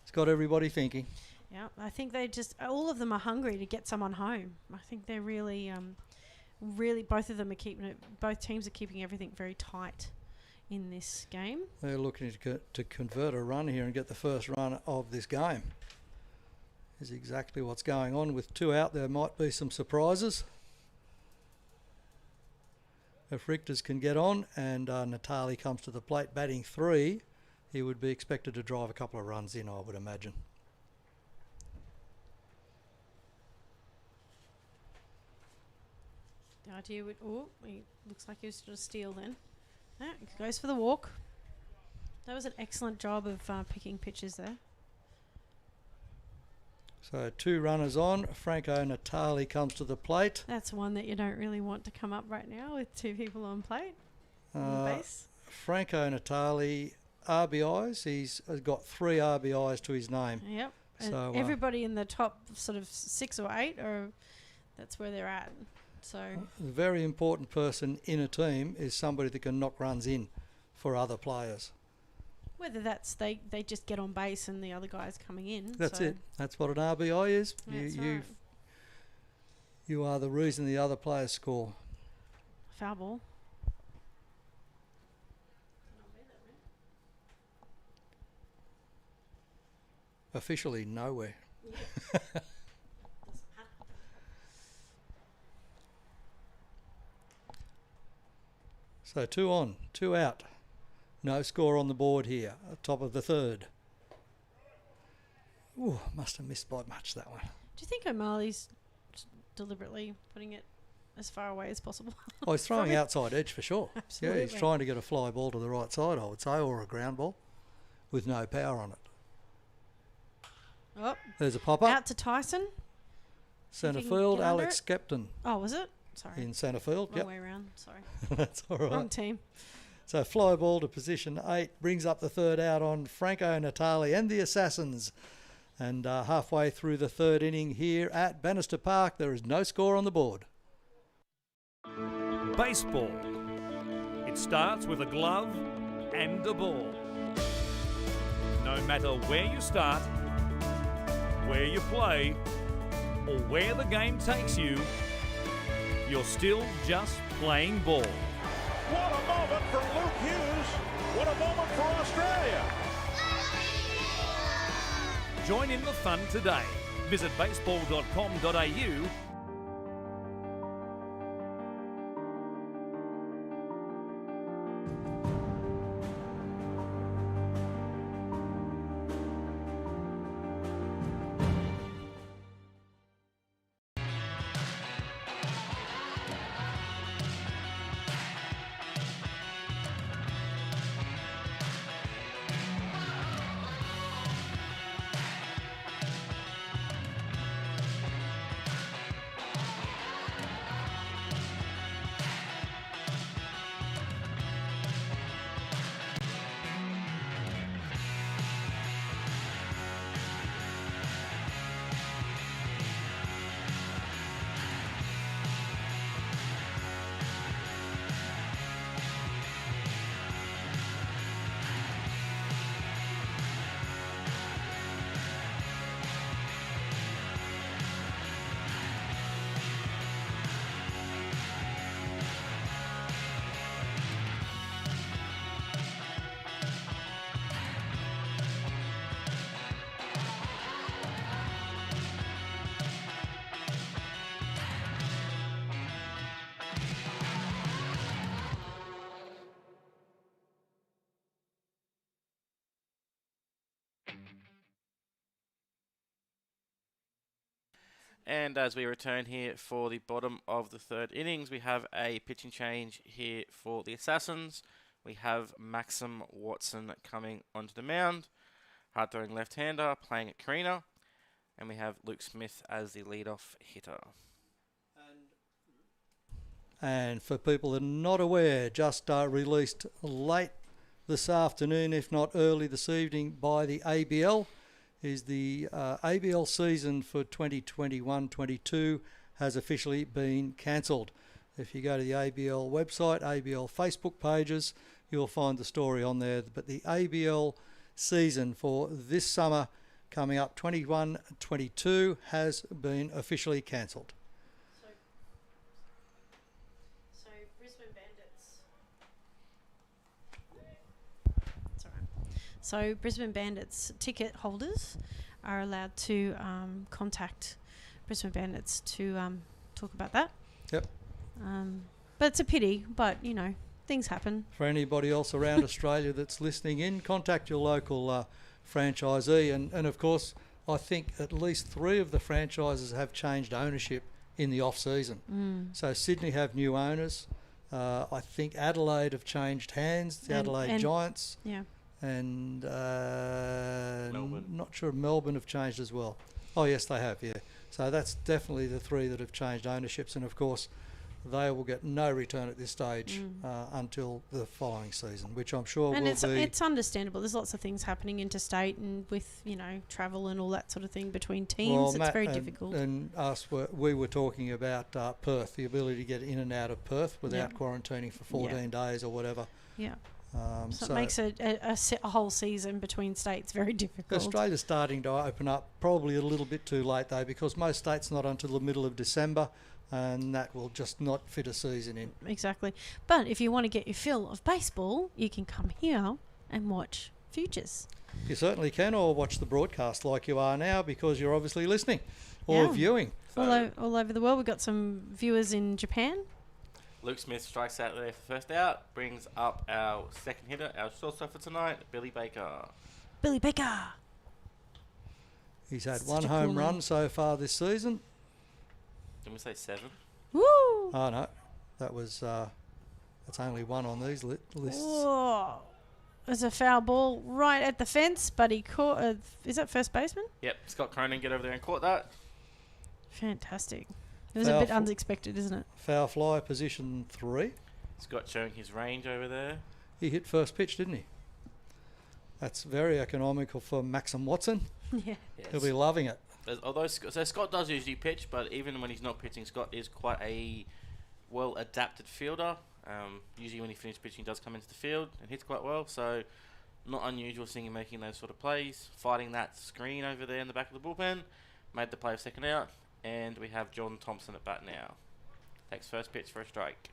He's got everybody thinking. Yeah, I think they just all of them are hungry to get someone home. I think they're really, both of them are keeping it. Both teams are keeping everything very tight in this game. They're looking to convert a run here and get the first run of this game. Is exactly what's going on. With 2 out, there might be some surprises. If Richters can get on and Natali comes to the plate batting 3, he would be expected to drive a couple of runs in, I would imagine. The idea would... Oh, he looks like he was going to steal then. Ah, he goes for the walk. That was an excellent job of picking pitches there. So 2 runners on. Franco Natali comes to the plate. That's one that you don't really want to come up right now with 2 people on plate. On the base. Franco Natali, RBIs. He's got 3 RBIs to his name. Yep. And So, everybody in the top sort of 6 or 8, that's where they're at. So The very important person in a team is somebody that can knock runs in for other players. whether that's they just get on base and the other guy's coming in. That's so it. That's what an RBI is. That's right. You are the reason the other players score. Foul ball. Officially nowhere. So 2 on, 2 out. No score on the board here. Top of the 3rd. Ooh, must have missed by much that one. Do you think O'Malley's deliberately putting it as far away as possible? Oh, he's throwing From it? outside edge for sure. Absolutely. Yeah, he's trying to get a fly ball to the right side, I would say, or a ground ball with no power on it. Oh, There's a pop-up. out to Tyson. Centre if he can field, get under Alex Skepton Oh, was it? Sorry. in centre field. Wrong way around. Sorry. That's all right. Wrong team. So fly ball to position 8 brings up the 3rd out on Franco Natali and the Assassins. And halfway through the 3rd inning here at Bannister Park, there is no score on the board. Baseball. It starts with a glove and a ball. No matter where you start, where you play, or where the game takes you, you're still just playing ball. What a moment for Luke Hughes. What a moment for Australia. Join in the fun today. Visit baseball.com.au. And as we return here for the bottom of the 3rd innings, we have a pitching change here for the Assassins. We have Maxim Watson coming onto the mound. hard-throwing left-hander, playing at Carina. And we have Luke Smith as the lead-off hitter. And for people that are not aware, just released late this afternoon, if not early this evening, by the ABL, is the ABL season for 2021-22 has officially been cancelled. If you go to the ABL website, ABL Facebook pages, you'll find the story on there. But the ABL season for this summer coming up 21-22 has been officially cancelled. So Brisbane Bandits. It's all right. So Brisbane Bandits ticket holders are allowed to contact Brisbane Bandits to talk about that. Yep. But it's a pity, but things happen. For anybody else around Australia that's listening in, contact your local franchisee. And of course, I think at least 3 of the franchises have changed ownership in the off-season. So Sydney have new owners. I think Adelaide have changed hands, the Adelaide Giants. Yeah. And Melbourne. Not sure Melbourne have changed as well. Oh, yes, they have, yeah. So that's definitely the 3 that have changed ownerships. And of course, they will get no return at this stage until the following season, which I'm sure And will be... it's understandable. There's lots of things happening interstate and with, travel and all that sort of thing between teams. Well, it's Matt very difficult. And we were talking about Perth, the ability to get in and out of Perth without quarantining for 14 days or whatever. Yeah. So it makes a whole season between states very difficult. Australia's starting to open up, probably a little bit too late though, because most states not until the middle of December, and that will just not fit a season in. Exactly. But if you want to get your fill of baseball, you can come here and watch Futures. You certainly can, or watch the broadcast like you are now, because you're obviously listening or viewing. All over the world. We've got some viewers in Japan. Luke Smith strikes out there for first out, brings up our second hitter, our shortstop for tonight, Billy Baker. Billy Baker. He's had Such one a cool home name. run so far this season. Didn't we say 7? Woo! Oh no, that was that's only one on these lists. Oh, there's a foul ball right at the fence, but he caught. Is that first baseman? Yep, Scott Cronin get over there and caught that. Fantastic. It was Foul a bit fl- unexpected, isn't it? Foul fly, position 3. Scott showing his range over there. He hit first pitch, didn't he? That's very economical for Maxim Watson. Yeah. Yes. He'll be loving it. Although Scott does usually pitch, but even when he's not pitching, Scott is quite a well-adapted fielder. Usually when he finishes pitching, he does come into the field and hits quite well. So not unusual seeing him making those sort of plays. Fighting that screen over there in the back of the bullpen. Made the play of second out. And we have Jordan Thompson at bat now. Takes first pitch for a strike.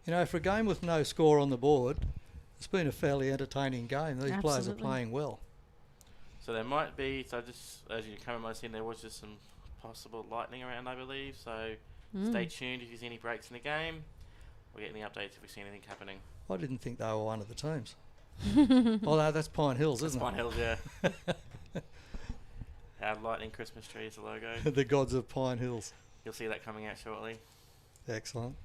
You know, for a game with no score on the board, it's been a fairly entertaining game. These players are Absolutely. playing well. So there might be, just as you come in, there was just some possible lightning around, I believe. So stay tuned if you see any breaks in the game. We'll get any updates if we see anything happening. I didn't think they were one of the teams. Oh no, that's Pine Hills, isn't Pine it? Hills, yeah. Our lightning Christmas tree is the logo. The gods of Pine Hills. You'll see that coming out shortly. Excellent.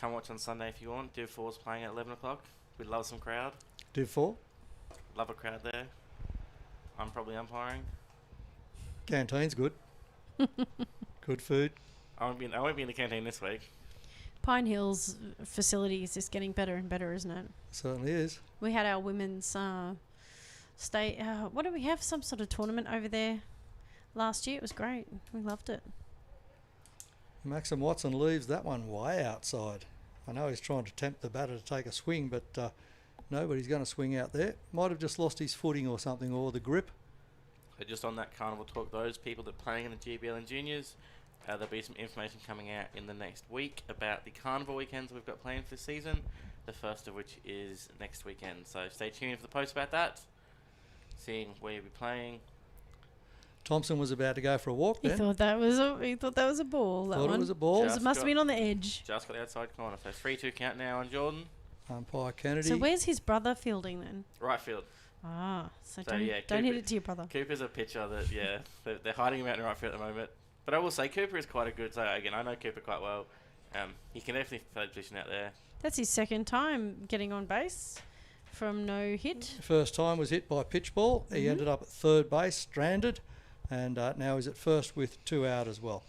Come watch on Sunday if you want. Div 4's playing at 11 o'clock. We'd love some crowd. Div 4. Love a crowd there. I'm probably umpiring. Canteen's good. Good food. I won't be in the canteen this week. Pine Hills facility is just getting better and better, isn't it? Certainly is. We had our women's what do we have? Some sort of tournament over there last year. It was great. We loved it. Maxim Watson leaves that one way outside. I know he's trying to tempt the batter to take a swing, but nobody's going to swing out there. Might have just lost his footing or something, or the grip. So just on that carnival talk, those people that are playing in the GBL and juniors, there'll be some information coming out in the next week about the carnival weekends we've got planned for this season, the first of which is next weekend. So stay tuned for the post about that, seeing where you'll be playing. Thompson was about to go for a walk He then. thought that was a ball. That Thought one. it was a ball. Just It must got- have been on the edge. Just got the outside corner. So 3-2 count now on Jordan. Umpire Kennedy. So where's his brother fielding then? Right field. So So, don't yeah, don't hit Cooper- it to your brother. Cooper's a pitcher that, they're hiding him out in right field at the moment. But I will say Cooper is quite a good, so again, I know Cooper quite well. He can definitely play the position out there. That's his second time getting on base. from no hit. First time was hit by pitch ball. He ended up at third base, stranded, and now he's at first with 2 out as well.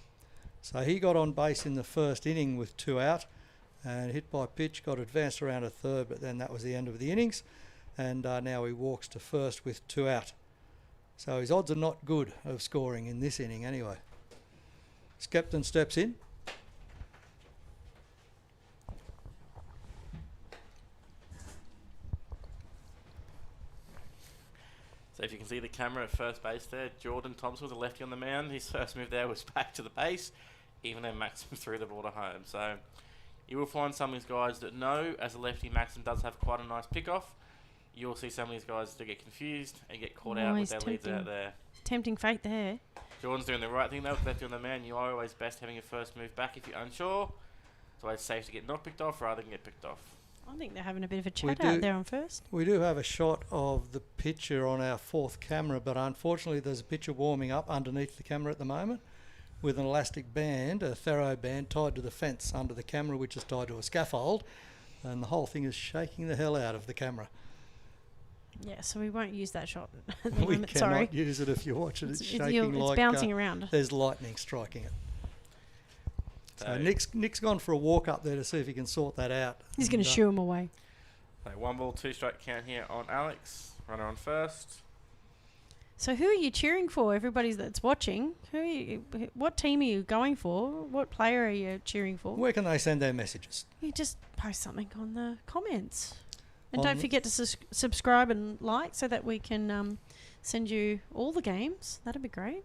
So he got on base in the first inning with 2 out and hit by pitch, got advanced around to third, but then that was the end of the innings. And now he walks to first with 2 out. So his odds are not good of scoring in this inning anyway. Skepton steps in. So if you can see the camera at first base there, Jordan Thompson was a lefty on the mound. His first move there was back to the base, even though Maxim threw the ball to home. So you will find some of these guys that know, as a lefty, Maxim does have quite a nice pick-off. You'll see some of these guys that get confused and get caught out with their leads out there. Tempting fate there. Jordan's doing the right thing though, with lefty on the mound. You are always best having your first move back if you're unsure. It's always safe to get not picked off rather than get picked off. I think they're having a bit of a chat out there on first. We do have a shot of the pitcher on our fourth camera, but unfortunately there's a pitcher warming up underneath the camera at the moment with an elastic band, a Thero band, tied to the fence under the camera, which is tied to a scaffold, and the whole thing is shaking the hell out of the camera. Yeah, so we won't use that shot at the We moment. cannot Sorry. use it if you watch it. It's shaking it's like bouncing around. there's lightning striking it. So So Nick's gone for a walk up there to see if he can sort that out. He's going to shoo him away. 1 ball, 2 strike count here on Alex. Runner on first. So who are you cheering for? Everybody that's watching, what team are you going for? What player are you cheering for? Where can they send their messages? You just post something on the comments. And On don't the- forget to subscribe and like so that we can send you all the games. That'd be great.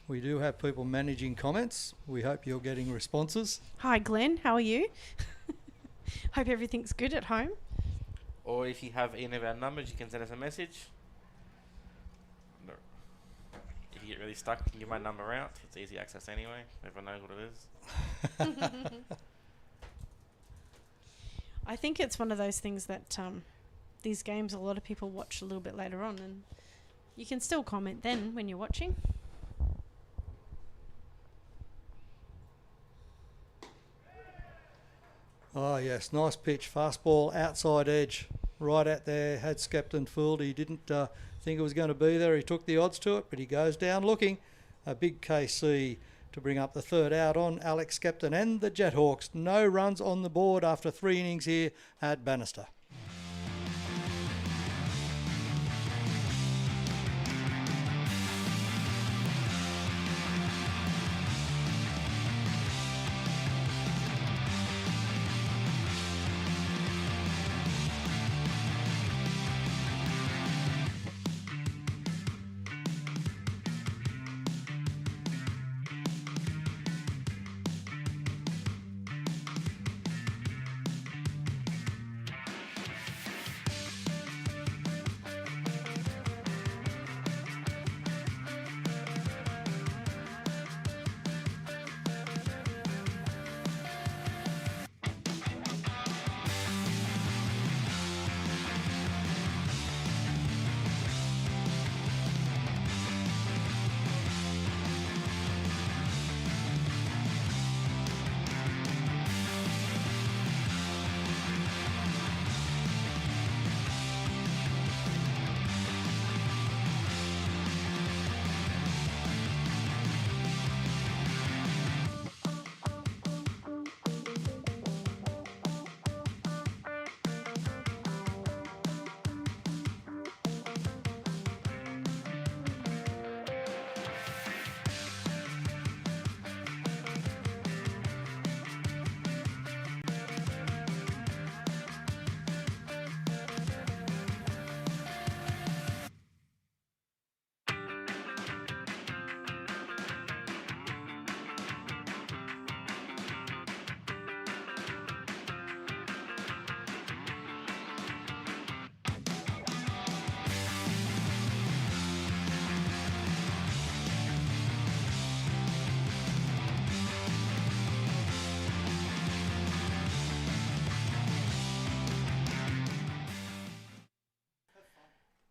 We do have people managing comments. We hope you're getting responses. Hi, Glenn. How are you? Hope everything's good at home. Or if you have any of our numbers, you can send us a message. No. If you get really stuck, you can give my number out. It's easy access anyway. Everyone knows what it is. I think it's one of those things that these games a lot of people watch a little bit later on, and you can still comment then when you're watching. Oh, yes, nice pitch. Fastball, outside edge, right out there. Had Skepton fooled. He didn't think it was going to be there. He took the odds to it, but he goes down looking. A big KC to bring up the third out on Alex Skepton and the Jethawks. No runs on the board after 3 innings here at Bannister.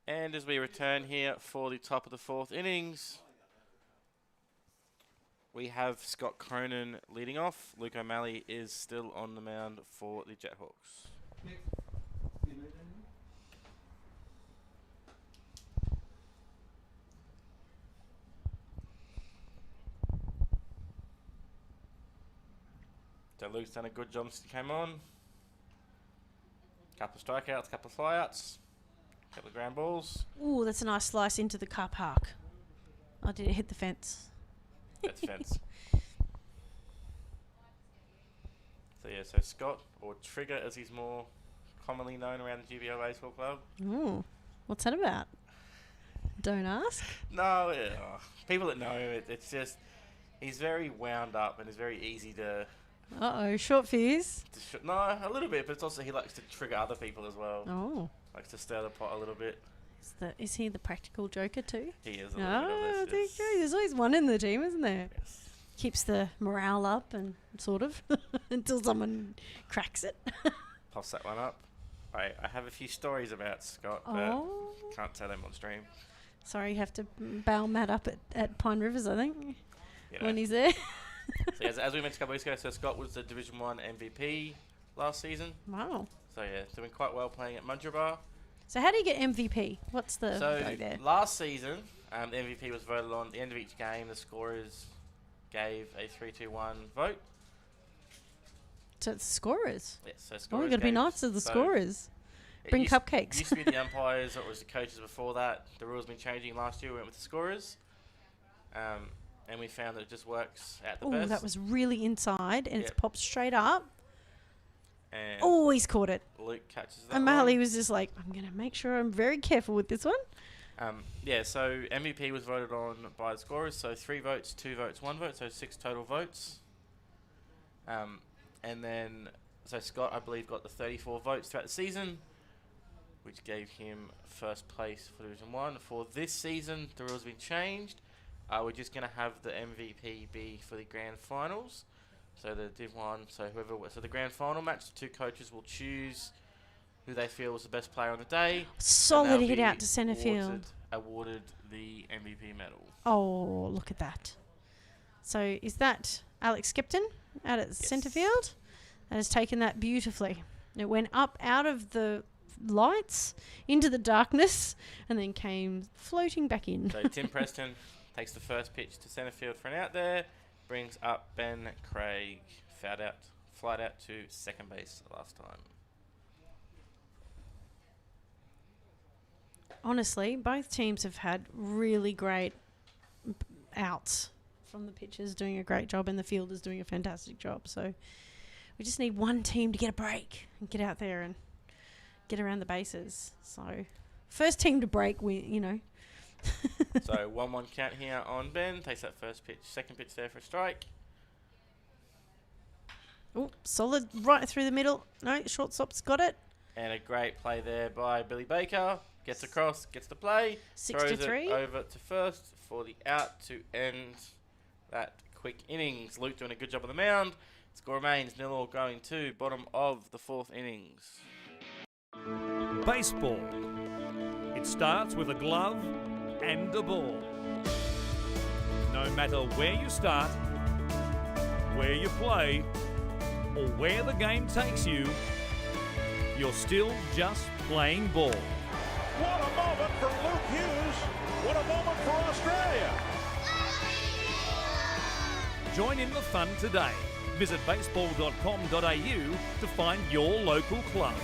And as we return here for the top of the 4th innings, we have Scott Cronin leading off. Luke O'Malley is still on the mound for the Jethawks. So Luke's done a good job since he came on. Couple of strikeouts, couple of flyouts, couple of ground balls. Ooh, that's a nice slice into the car park. Oh, did it hit the fence? That's fence. So yeah, so Scott, or Trigger as he's more commonly known around the GBL Baseball Club. Ooh, what's that about? Don't ask. No, people that know him, it's just he's very wound up and is very easy to. Short fuse. No, a little bit, but it's also he likes to trigger other people as well. Oh. Likes to stir the pot a little bit. Is he the practical joker too? He is a little bit of this, yes. There's always one in the team, isn't there? Yes. Keeps the morale up and sort of until someone cracks it. Toss that one up. I have a few stories about Scott, but can't tell them on stream. Sorry, you have to bail Matt up at Pine Rivers, I think, when he's there. So as we mentioned a couple weeks ago, so Scott was the Division 1 MVP last season. Wow. So yeah, doing quite well playing at Mudgeeraba. So how do you get MVP? What's the go there? Last season, the MVP was voted on at the end of each game. The scorers gave a 3-2-1 vote. So it's scorers? Yes, so scorers you've got to be nice to the scorers. Bring cupcakes. It used to be the umpires, or it was the coaches before that. The rules have been changing last year. We went with the scorers. And we found that it just works at the best. Oh, that was really inside, and it's popped straight up. And he's caught it. Luke catches that and Marley was just like, I'm going to make sure I'm very careful with this one. So MVP was voted on by the scorers. So 3 votes, 2 votes, 1 vote. So 6 total votes. And then, so Scott, I believe, got the 34 votes throughout the season, which gave him first place for Division 1. For this season, the rules have been changed. We're just going to have the MVP be for the grand finals. So the Div 1, so the grand final match, the 2 coaches will choose who they feel was the best player on the day. Solid hit out to centre field. Awarded the MVP medal. Oh, look at that. So is that Alex Skipton out at centre field? That has taken that beautifully. It went up out of the lights into the darkness and then came floating back in. So Tim Preston takes the first pitch to centre field for an out there, brings up Ben Craig, flight out to second base last time. Honestly, both teams have had really great outs from the pitchers, doing a great job, and the fielders doing a fantastic job. So we just need one team to get a break and get out there and get around the bases. So first team to break, So 1-1 count here on Ben. Takes that first pitch. Second pitch there for a strike. Oh, solid right through the middle. No, shortstop's got it. And a great play there by Billy Baker. Gets across, gets the play. 6-3. Throws it over to first for the out to end that quick innings. Luke doing a good job on the mound. Score remains 0-0 going to bottom of the 4th innings. Baseball. It starts with a glove and a ball. No matter where you start, where you play, or where the game takes you, you're still just playing ball. What a moment for Luke Hughes. What a moment for Australia. Join in the fun today. Visit baseball.com.au to find your local club.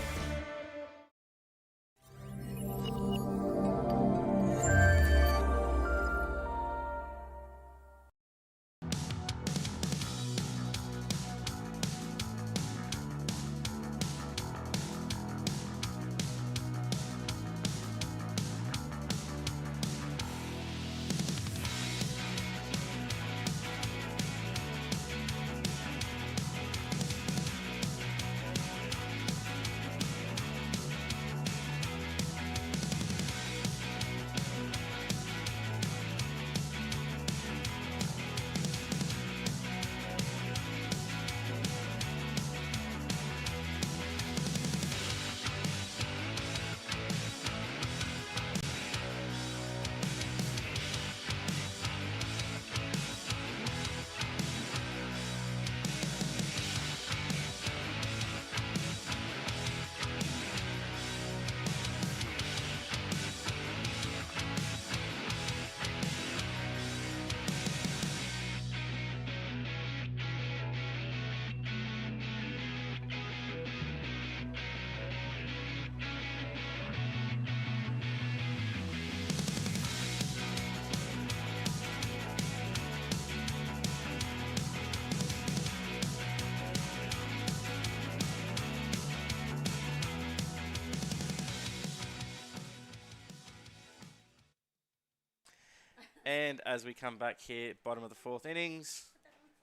And as we come back here, bottom of the 4th innings,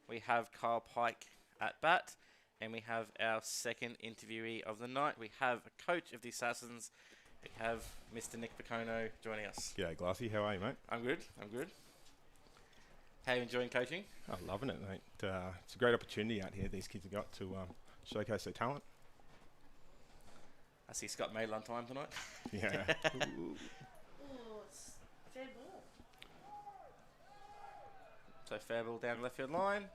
we have Kyle Pike at bat. And we have our second interviewee of the night. We have a coach of the Assassins. We have Mr. Nick Picono joining us. G'day, Glassy. How are you, mate? I'm good. How are you enjoying coaching? I'm loving it, mate. It's a great opportunity out here these kids have got to showcase their talent. I see Scott made on time tonight. Yeah. Oh, it's fair ball. So fair ball down the left field line.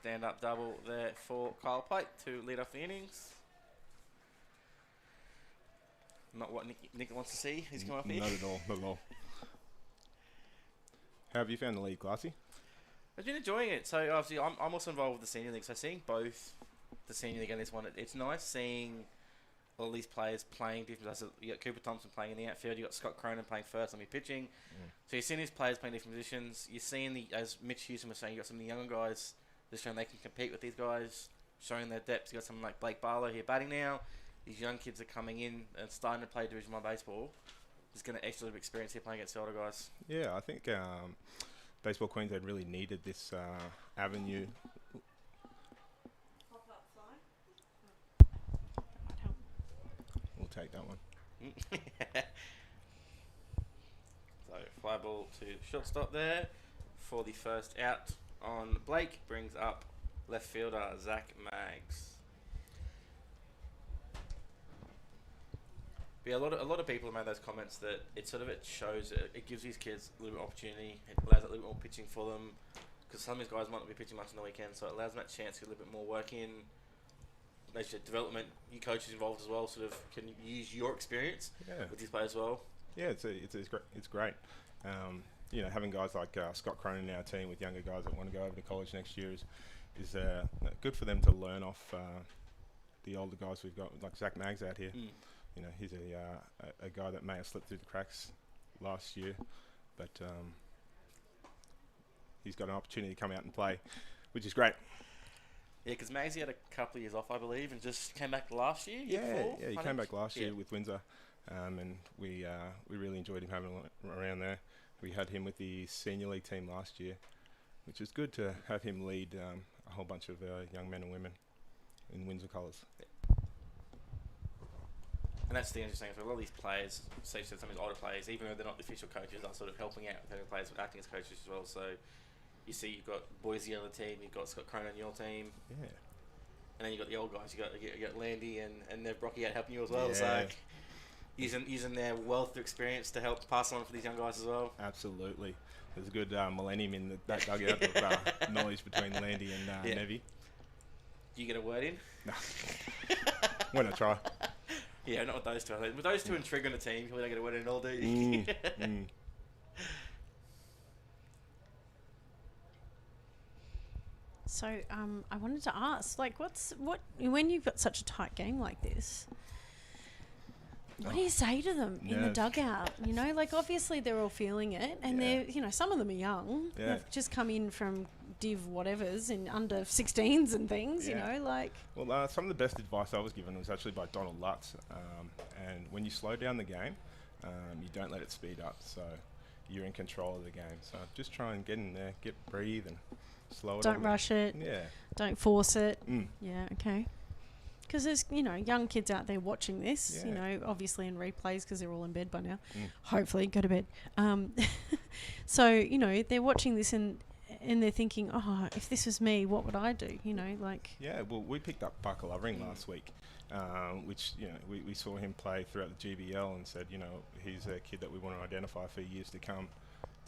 Stand up double there for Kyle Pike to lead off the innings. Not what Nick wants to see. He's come up here. Not at all. Not at all. How have you found the league, Glassy? I've been enjoying it. So obviously I'm also involved with the senior league. So seeing both the senior league and this one, it's nice seeing all these players playing different. You got Cooper Thompson playing in the outfield. You got Scott Cronin playing first on your pitching. So you're seeing these players playing different positions. You're seeing as Mitch Hewson was saying, you got some of the younger guys just showing they can compete with these guys, showing their depth. You got someone like Blake Barlow here batting now. These young kids are coming in and starting to play Division 1 baseball. Just getting an extra little bit of experience here playing against the older guys. Yeah, I think Baseball Queensland really needed this avenue. We'll take that one. So fly ball to shortstop there for the first out on Blake. Brings up left fielder Zach Maggs. But yeah, a lot of people have made those comments that it shows it gives these kids a little bit of opportunity. It allows a little bit more pitching for them because some of these guys might not be pitching much on the weekend, so it allows them that chance to get a little bit more work in. They should development. You coaches involved as well, sort of can use your experience with these players as well. Yeah, it's great. It's great. Having guys like Scott Cronin in our team with younger guys that want to go over to college next year is good for them to learn off the older guys we've got, like Zach Maggs out here. He's a guy that may have slipped through the cracks last year, but he's got an opportunity to come out and play, which is great. Yeah, because Maggsy had a couple of years off, I believe, and just came back last year. Yeah, he came back last year with Windsor, and we really enjoyed him having around there. We had him with the senior league team last year, which is good to have him lead a whole bunch of young men and women in Windsor colours. And that's the interesting thing. A lot of these players, say some of these older players, even though they're not the official coaches, are sort of helping out with having players acting as coaches as well. So you see, you've got Boise on the team, you've got Scott Cronin on your team. Yeah. And then you've got the old guys. You got Landy and Nev Brocky out helping you as well. Yeah. So using their wealth of experience to help pass on for these young guys as well. Absolutely. There's a good millennium in that dugout of knowledge between Landy and Nevy. Do you get a word in? No. When I try. Yeah, not with those two. With those two and Trigger on the team, you probably don't get a word in at all, do you? So, I wanted to ask, when you've got such a tight game like this, what do you say to them in the dugout? Obviously they're all feeling it, and they're, some of them are young. Yeah. They've just come in from Div whatevers in under 16s and things, Well, some of the best advice I was given was actually by Donald Lutz. And when you slow down the game, you don't let it speed up. So you're in control of the game. So just try and get in there, breathe and slow it down. Don't rush it. Yeah. Don't force it. Yeah, okay. Because there's, young kids out there watching this, obviously in replays because they're all in bed by now. Hopefully, go to bed. So, they're watching this and they're thinking, if this was me, what would I do? Yeah, well, we picked up Parker Lovering last week, which, we saw him play throughout the GBL and said, he's a kid that we want to identify for years to come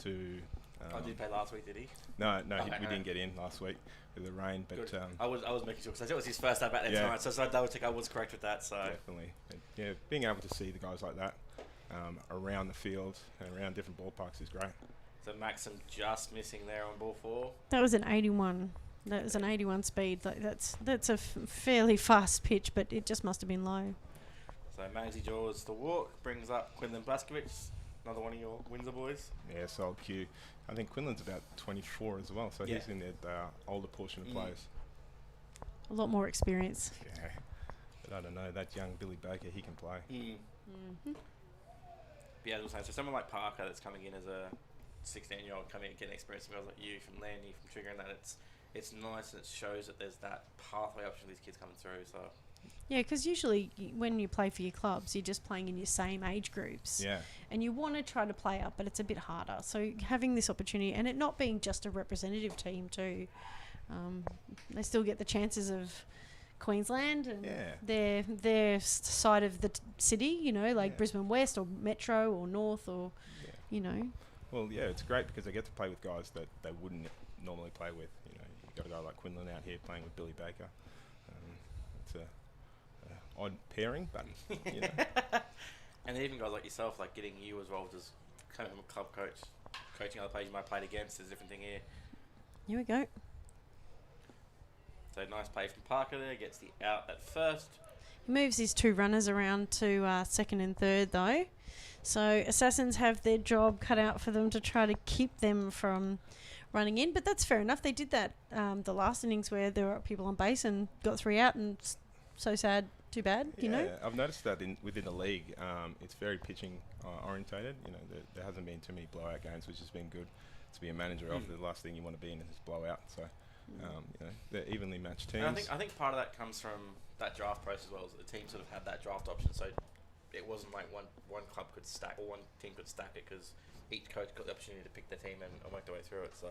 to... did he play last week, did he? No, we didn't get in last week with the rain, but... I was making sure, because it was his first at bat there tonight, so I double check I was correct with that, so... Definitely. And, being able to see the guys like that around the field and around different ballparks is great. So Maxim just missing there on ball 4. That was an 81. That was an 81 speed. That's a fairly fast pitch, but it just must have been low. So Maggsy draws the walk, brings up Quinlan Blaskovic, another one of your Windsor boys. Yeah, solid cue. I think Quinlan's about 24 as well, so he's in the older portion of players. A lot more experience. Yeah, but I don't know, that young Billy Baker, he can play. Yeah, so someone like Parker that's coming in as a 16-year-old coming and getting experience from guys like you, from Landy, from Trigger, and that it's nice and it shows that there's that pathway option for these kids coming through. So Yeah, because usually when you play for your clubs, you're just playing in your same age groups. Yeah. And you want to try to play up, but it's a bit harder. So having this opportunity, and it not being just a representative team too, they still get the chances of Queensland and their side of the city, you know, like Brisbane West or Metro or North or, you know. Well, yeah, it's great because they get to play with guys that they wouldn't normally play with. You know, you've got a guy like Quinlan out here playing with Billy Baker. It's a odd pairing, but you know. And even guys like yourself, like getting you involved as coming from a club coach, coaching other players you might have played against, is a different thing here. Here we go. So nice play from Parker there, gets the out at first. He moves his 2 runners around to second and third though. So Assassins have their job cut out for them to try to keep them from running in, but that's fair enough. They did that the last innings where there were people on base and got 3 out, and so sad, too bad, you know? I've noticed that within the league, it's very pitching orientated. You know, there hasn't been too many blowout games, which has been good to be a manager of. The last thing you want to be in is blowout. So, you know, they're evenly matched teams. And I think part of that comes from that draft process as well. Is the team sort of had that draft option, so it wasn't like one club could stack or one team could stack it, because each coach got the opportunity to pick their team and work their way through it. So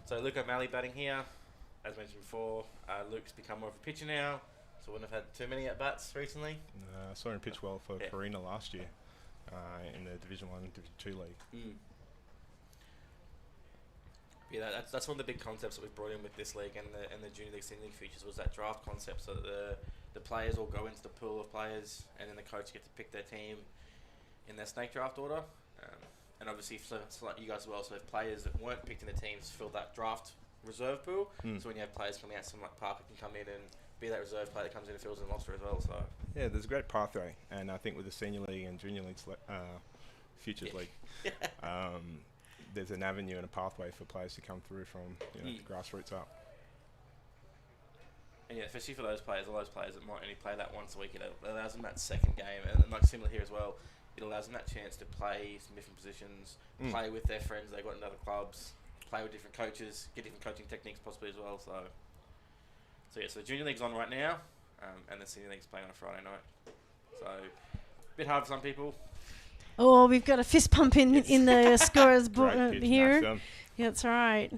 So Luke O'Malley batting here, as mentioned before. Luke's become more of a pitcher now, so wouldn't have had too many at bats recently. I saw him pitch well for Farina last year in the Division 1 and Division 2 league. Yeah, that's one of the big concepts that we've brought in with this league and the Junior League, Senior League futures, was that draft concept, so that the players all go into the pool of players, and then the coach get to pick their team in their snake draft order. And obviously, so like you guys as well, so if players that weren't picked in the teams fill that draft reserve pool, so when you have players coming out, someone like Parker can come in and be that reserve player that comes in and fills in the roster as well. So yeah, there's a great pathway, and I think with the Senior League and Junior League futures league, there's an avenue and a pathway for players to come through from the grassroots up. And yeah, especially for those players, all those players that might only play that once a week, it allows them that second game, and like similar here as well, it allows them that chance to play some different positions, play with their friends they've got in other clubs, play with different coaches, get different coaching techniques possibly as well. So yeah, so the Junior League's on right now, and the Senior League's playing on a Friday night. So a bit hard for some people. Oh, we've got a fist pump in the scorer's book here. Maxim. Yeah, that's right.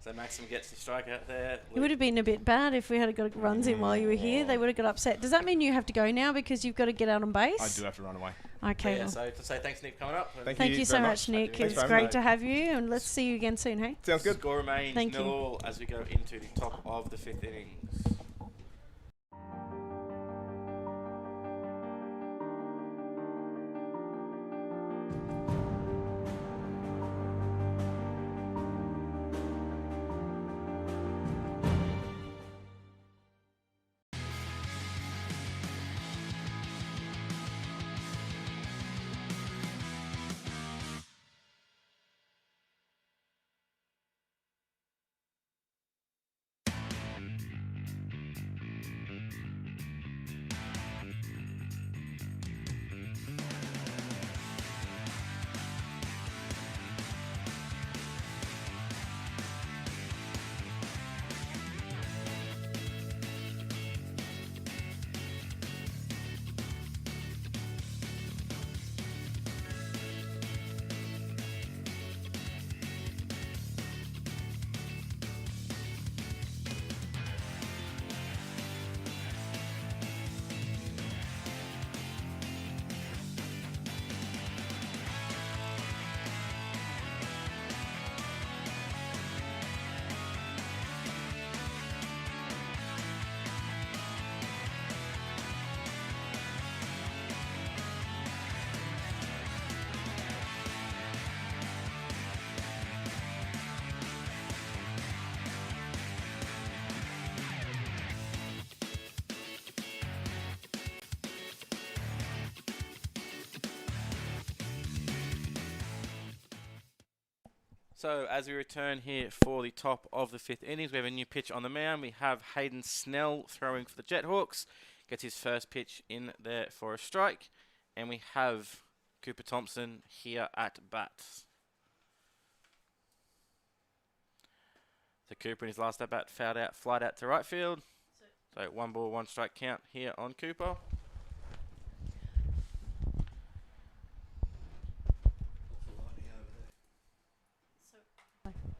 So Maxim gets the strike out there. It would have been a bit bad if we had got runs in while you were here. They would have got upset. Does that mean you have to go now because you've got to get out on base? I do have to run away. Okay. Yeah, so to say thanks, Nick, for coming up. Thank you so much, Nick. Thanks It's for great having to have you, and let's see you again soon, hey? Sounds good. Score remains Thank you. 0-0 as we go into the top of the 5th innings. So as we return here for the top of the 5th innings, we have a new pitch on the mound. We have Hayden Snell throwing for the Jethawks. Gets his first pitch in there for a strike. And we have Cooper Thompson here at bat. So Cooper in his last at bat flied out to right field. So 1 ball, 1 strike count here on Cooper.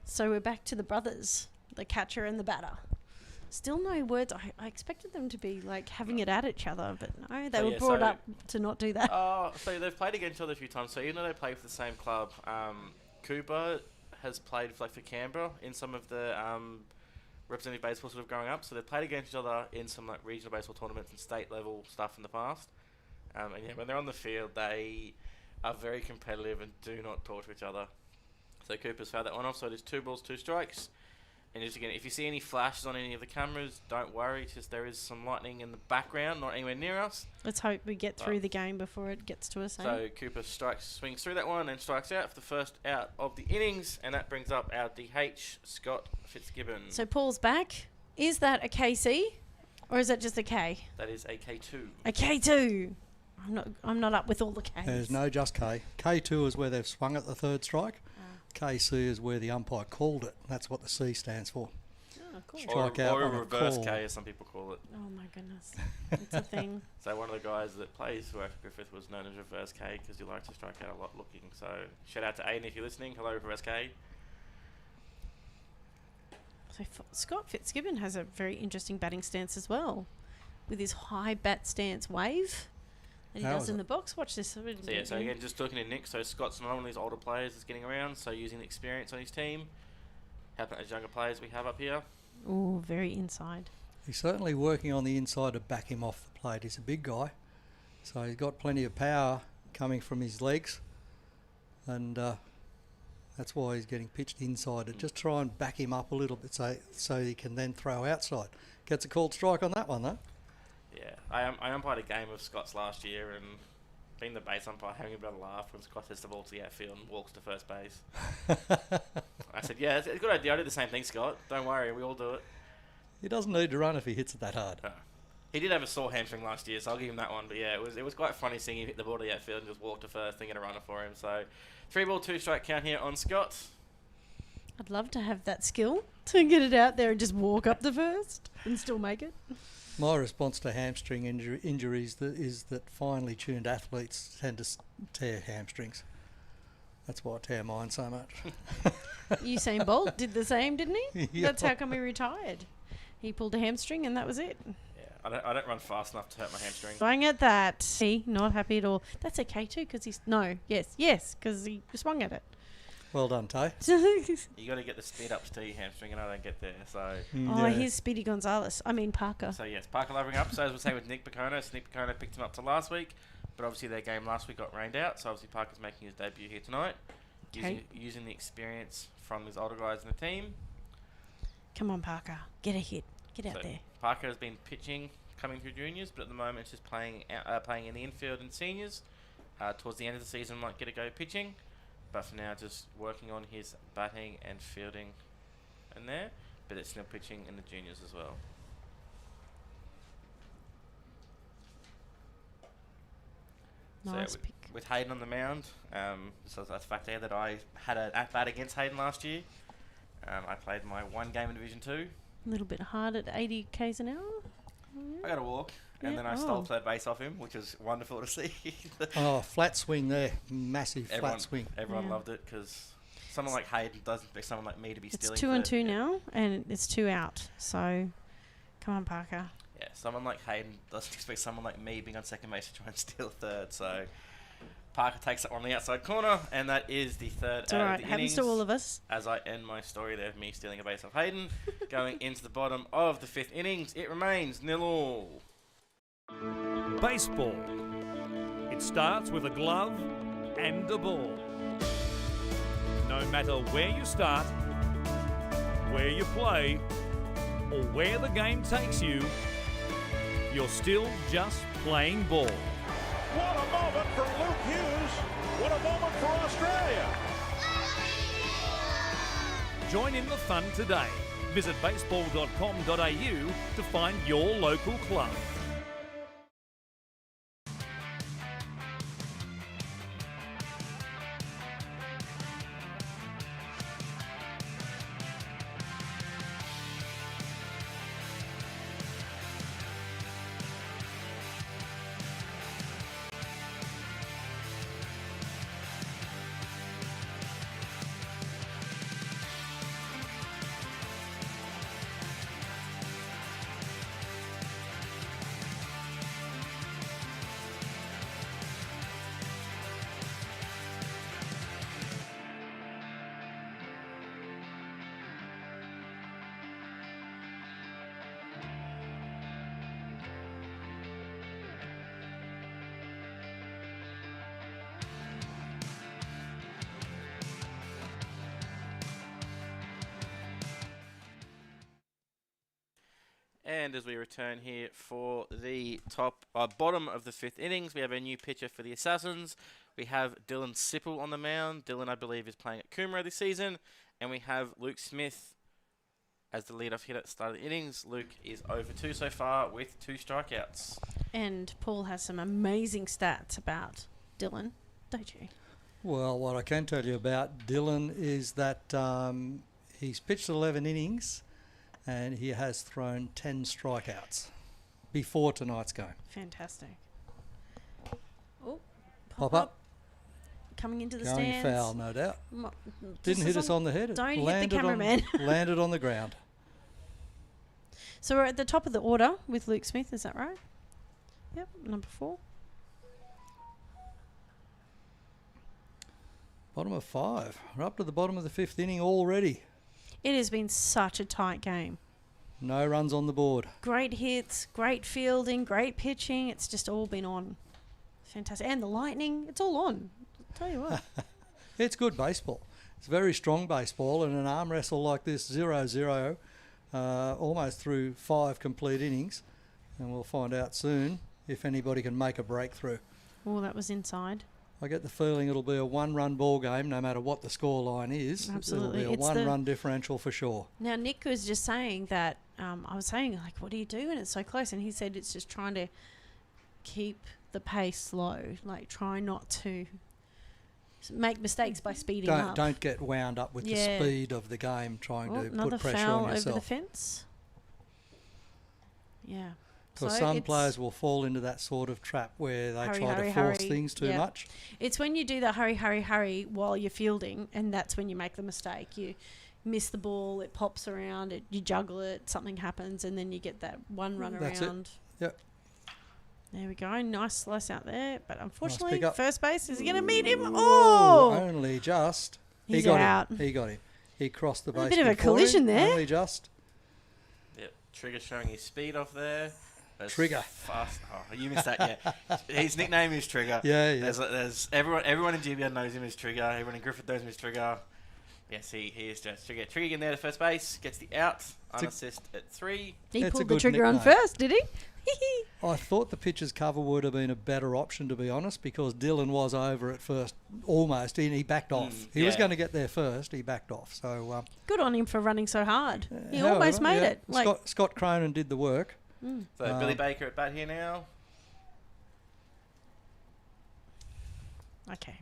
So we're back to the brothers, the catcher and the batter. Still no words. I expected them to be like having it at each other, but no, they were brought up to not do that. So they've played against each other a few times. So even though they play for the same club, Cooper has played for Canberra in some of the representative baseball sort of growing up. So they've played against each other in some like regional baseball tournaments and state level stuff in the past. And yeah, when they're on the field, they are very competitive and do not talk to each other. So Cooper's fouled that one off. So it is 2 balls, 2 strikes. And just again, if you see any flashes on any of the cameras, don't worry. It's just there is some lightning in the background, not anywhere near us. Let's hope we get through the game before it gets to us. So Cooper swings through that one and strikes out for the first out of the innings, and that brings up our DH, Scott Fitzgibbon. So Paul's back. Is that a KC, or is that just a K? That is a K2. A K2. I'm not up with all the Ks. There's no just K. K2 is where they've swung at the 3rd strike. KC is where the umpire called it. That's what the C stands for. Oh, cool. Strike or out a on a reverse call. K, as some people call it. Oh my goodness, it's a thing. So one of the guys that plays for Griffith was known as reverse K because he likes to strike out a lot looking. So shout out to Aiden if you're listening. Hello, reverse K. So Scott Fitzgibbon has a very interesting batting stance as well, with his high bat stance wave that he does in the box. Watch this. So yeah, so again, just talking to Nick, so Scott's not one of these older players that's getting around, so using the experience on his team, helping those younger players we have up here. Oh, very inside. He's certainly working on the inside to back him off the plate. He's a big guy, so he's got plenty of power coming from his legs, and that's why he's getting pitched inside, to just try and back him up a little bit so he can then throw outside. Gets a called strike on that one, though. Yeah, I umpired a game of Scott's last year, and being the base umpire, having a bit of a laugh when Scott hits the ball to the outfield and walks to first base. I said, yeah, it's a good idea. I did the same thing, Scott. Don't worry, we all do it. He doesn't need to run if he hits it that hard. He did have a sore hamstring last year, so I'll give him that one. But yeah, it was quite funny seeing him hit the ball to the outfield and just walk to first and get a runner for him. So 3 ball, 2 strike count here on Scott. I'd love to have that skill to get it out there and just walk up the first and still make it. My response to hamstring injuries is that finely tuned athletes tend to tear hamstrings. That's why I tear mine so much. Usain Bolt did the same, didn't he? Yeah. That's how come he retired. He pulled a hamstring and that was it. Yeah, I don't run fast enough to hurt my hamstring. Swung at that. He not happy at all. That's okay too, because yes, because he swung at it. Well done, Tay. You got to get the speed ups to your hamstring, and I don't get there. So. Here's Speedy Gonzalez. I mean Parker. So yes, Parker levering up. So as we're saying with Nick Piccone, so Nick Piccone picked him up to last week, but obviously their game last week got rained out. So obviously Parker's making his debut here tonight, using the experience from his older guys in the team. Come on, Parker, get a hit. Get out there. Parker has been pitching, coming through juniors, but at the moment it's just playing in the infield and seniors. Towards the end of the season, might get a go pitching. But for now, just working on his batting and fielding in there. But it's still pitching in the juniors as well. Nice so pick. with Hayden on the mound, so that's the fact there that I had an at-bat against Hayden last year. I played my 1 game in Division 2. A little bit hard at 80 k's an hour. I got a walk. And then I stole third base off him, which was wonderful to see. Flat swing there. Massive flat swing. Everyone loved it because someone like Hayden doesn't expect someone like me to be stealing. It's 2 and 2 now, and it's 2 out. So, come on, Parker. Yeah, someone like Hayden doesn't expect someone like me being on second base to try and steal third. So, Parker takes it on the outside corner, and that is the third it's out all of right. the Happens innings. to all of us. As I end my story there of me stealing a base off Hayden, going into the bottom of the 5th innings, it remains 0-0. Baseball. It starts with a glove and a ball. No matter where you start, where you play, or where the game takes you, you're still just playing ball. What a moment for Luke Hughes. What a moment for Australia. Join in the fun today. Visit baseball.com.au to find your local club. And as we return here for the bottom of the 5th innings, we have a new pitcher for the Assassins. We have Dylan Sipple on the mound. Dylan, I believe, is playing at Coomera this season. And we have Luke Smith as the leadoff hitter at the start of the innings. Luke is over 2 so far with 2 strikeouts. And Paul has some amazing stats about Dylan, don't you? Well, what I can tell you about Dylan is that he's pitched 11 innings and he has thrown 10 strikeouts before tonight's game. Fantastic. Oh, Pop up. Coming into the Going stands. foul, no doubt. This Didn't hit is us on the head. It Don't hit the landed cameraman. landed on the ground. So we're at the top of the order with Luke Smith, is that right? Yep, number 4. Bottom of 5. We're up to the bottom of the 5th inning already. It has been such a tight game. No runs on the board. Great hits, great fielding, great pitching. It's just all been on. Fantastic. And the lightning, it's all on. I'll tell you what. It's good baseball. It's very strong baseball, and an arm wrestle like this, 0-0, almost through 5 complete innings. And we'll find out soon if anybody can make a breakthrough. Oh, that was inside. I get the feeling it'll be a 1-run ball game, no matter what the score line is. Absolutely. It'll be a 1-run differential for sure. Now, Nick was just saying that, I was saying, like, what do you do when it's so close? And he said it's just trying to keep the pace low, like try not to make mistakes by speeding up. Don't get wound up with the speed of the game, trying to put pressure foul on yourself. over the fence. Yeah. Because some players will fall into that sort of trap where they try to force things too much. It's when you do the hurry while you're fielding, and that's when you make the mistake. You miss the ball, it pops around, you juggle it, something happens, and then you get that one run that's around. It. Yep. There we go. Nice slice out there. But unfortunately, nice first base is going to meet him. Oh! Only just. He's out. He got him. He crossed the base. A bit of a collision there. Only just. Yep. Trigger showing his speed off there. That's Trigger. Fast. Oh, you missed that, yeah. His nickname is Trigger. Yeah. There's everyone in GBN knows him as Trigger. Everyone in Griffith knows him as Trigger. Yes, he is just Trigger. Trigger in there to first base. Gets the out. Unassist at 3. He pulled the trigger on first, did he? I thought the pitcher's cover would have been a better option, to be honest, because Dylan was over at first almost, and he backed off. He was going to get there first. He backed off. So good on him for running so hard. He almost made it. Scott Cronin did the work. So Billy Baker at bat here now. Okay.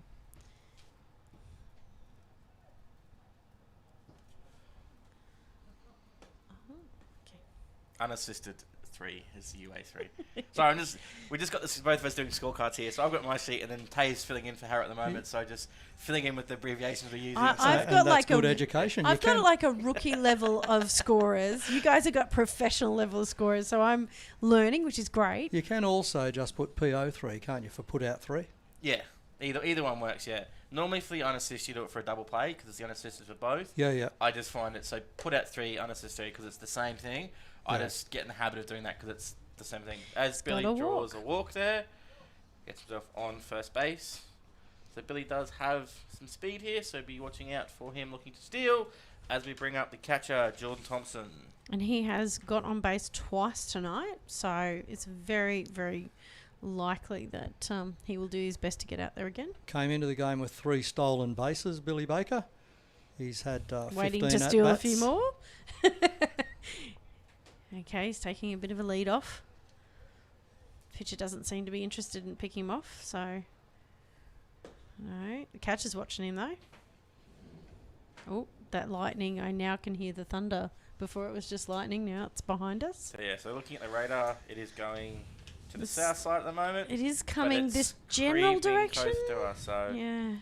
Unassisted 3 is the UA3. So we just got this, both of us doing scorecards here. So I've got my sheet, and then Tay's filling in for Harry at the moment. So just filling in with the abbreviations we're using. I've got like good education. I've got like a rookie level of scorers. You guys have got professional level of scorers. So I'm learning, which is great. You can also just put PO3, can't you, for put out 3? Yeah, either one works. Yeah. Normally for the unassist, you do it for a double play because it's the unassisted for both. Yeah. I just find it so put out 3, unassist 3 because it's the same thing. I just get in the habit of doing that because it's the same thing. As Billy draws a walk there, gets himself on first base. So Billy does have some speed here, so be watching out for him looking to steal as we bring up the catcher, Jordan Thompson. And he has got on base twice tonight, so it's very, very likely that he will do his best to get out there again. Came into the game with 3 stolen bases, Billy Baker. He's had 15 waiting to steal a few more. Okay, he's taking a bit of a lead off. Pitcher doesn't seem to be interested in picking him off, so no. The catcher's watching him though. Oh, that lightning! I now can hear the thunder. Before it was just lightning. Now it's behind us. So looking at the radar, it is going to the south side at the moment. It is coming this general direction. Close to us, so yeah.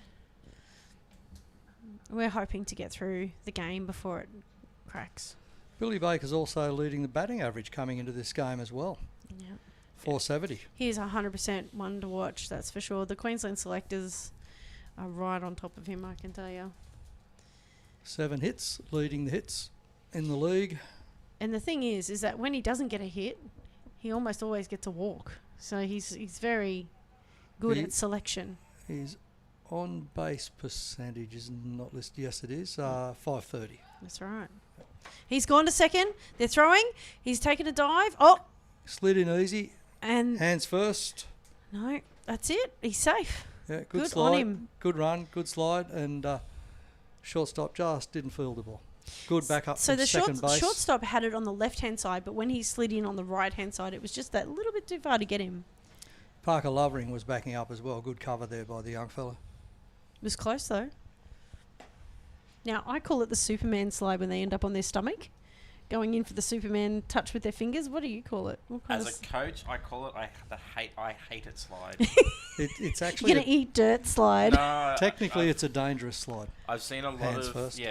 We're hoping to get through the game before it cracks. Billy Baker's also leading the batting average coming into this game as well. Yeah. 470. He's 100% one to watch, that's for sure. The Queensland selectors are right on top of him, I can tell you. 7 hits, leading the hits in the league. And the thing is that when he doesn't get a hit, he almost always gets a walk. So he's very good at selection. His on-base percentage is not listed. Yes, it is. 530. That's right. He's gone to second. They're throwing. He's taken a dive. Oh, Slid in easy. and Hands first. no, that's it. He's safe. Yeah, good Good slide. on him. Good run. Good slide. And shortstop just didn't field the ball. Good backup So from the second base. shortstop had it on the left-hand side, but when he slid in on the right-hand side, it was just that little bit too far to get him. Parker Lovering was backing up as well. Good cover there by the young fella. It was close, though. Now, I call it the Superman slide when they end up on their stomach, going in for the Superman touch with their fingers. What do you call it? What kind As of a coach, I call it I hate it slide. It's You're actually going to eat dirt slide. No, technically it's a dangerous slide. I've seen a lot Hands of first.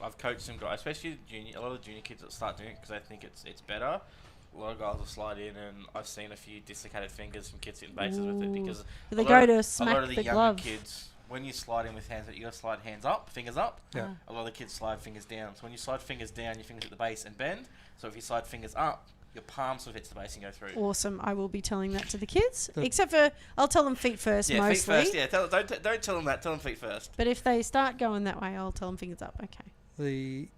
I've coached some guys, especially a lot of junior kids that start doing it because they think it's better. A lot of guys will slide in, and I've seen a few dislocated fingers from kids hitting bases with it Ooh. because They a lot go of- to a lot smack of the the younger glove. kids, when you slide in with hands, you got to slide fingers up. Yeah. A lot of the kids slide fingers down. So when you slide fingers down, your fingers hit the base and bend. So if you slide fingers up, your palm sort of hits the base and go through. Awesome. I will be telling that to the kids. The- Except for, I'll tell them feet first Yeah, mostly. feet first. Yeah, don't tell them that. Tell them feet first. But if they start going that way, I'll tell them fingers up. Okay.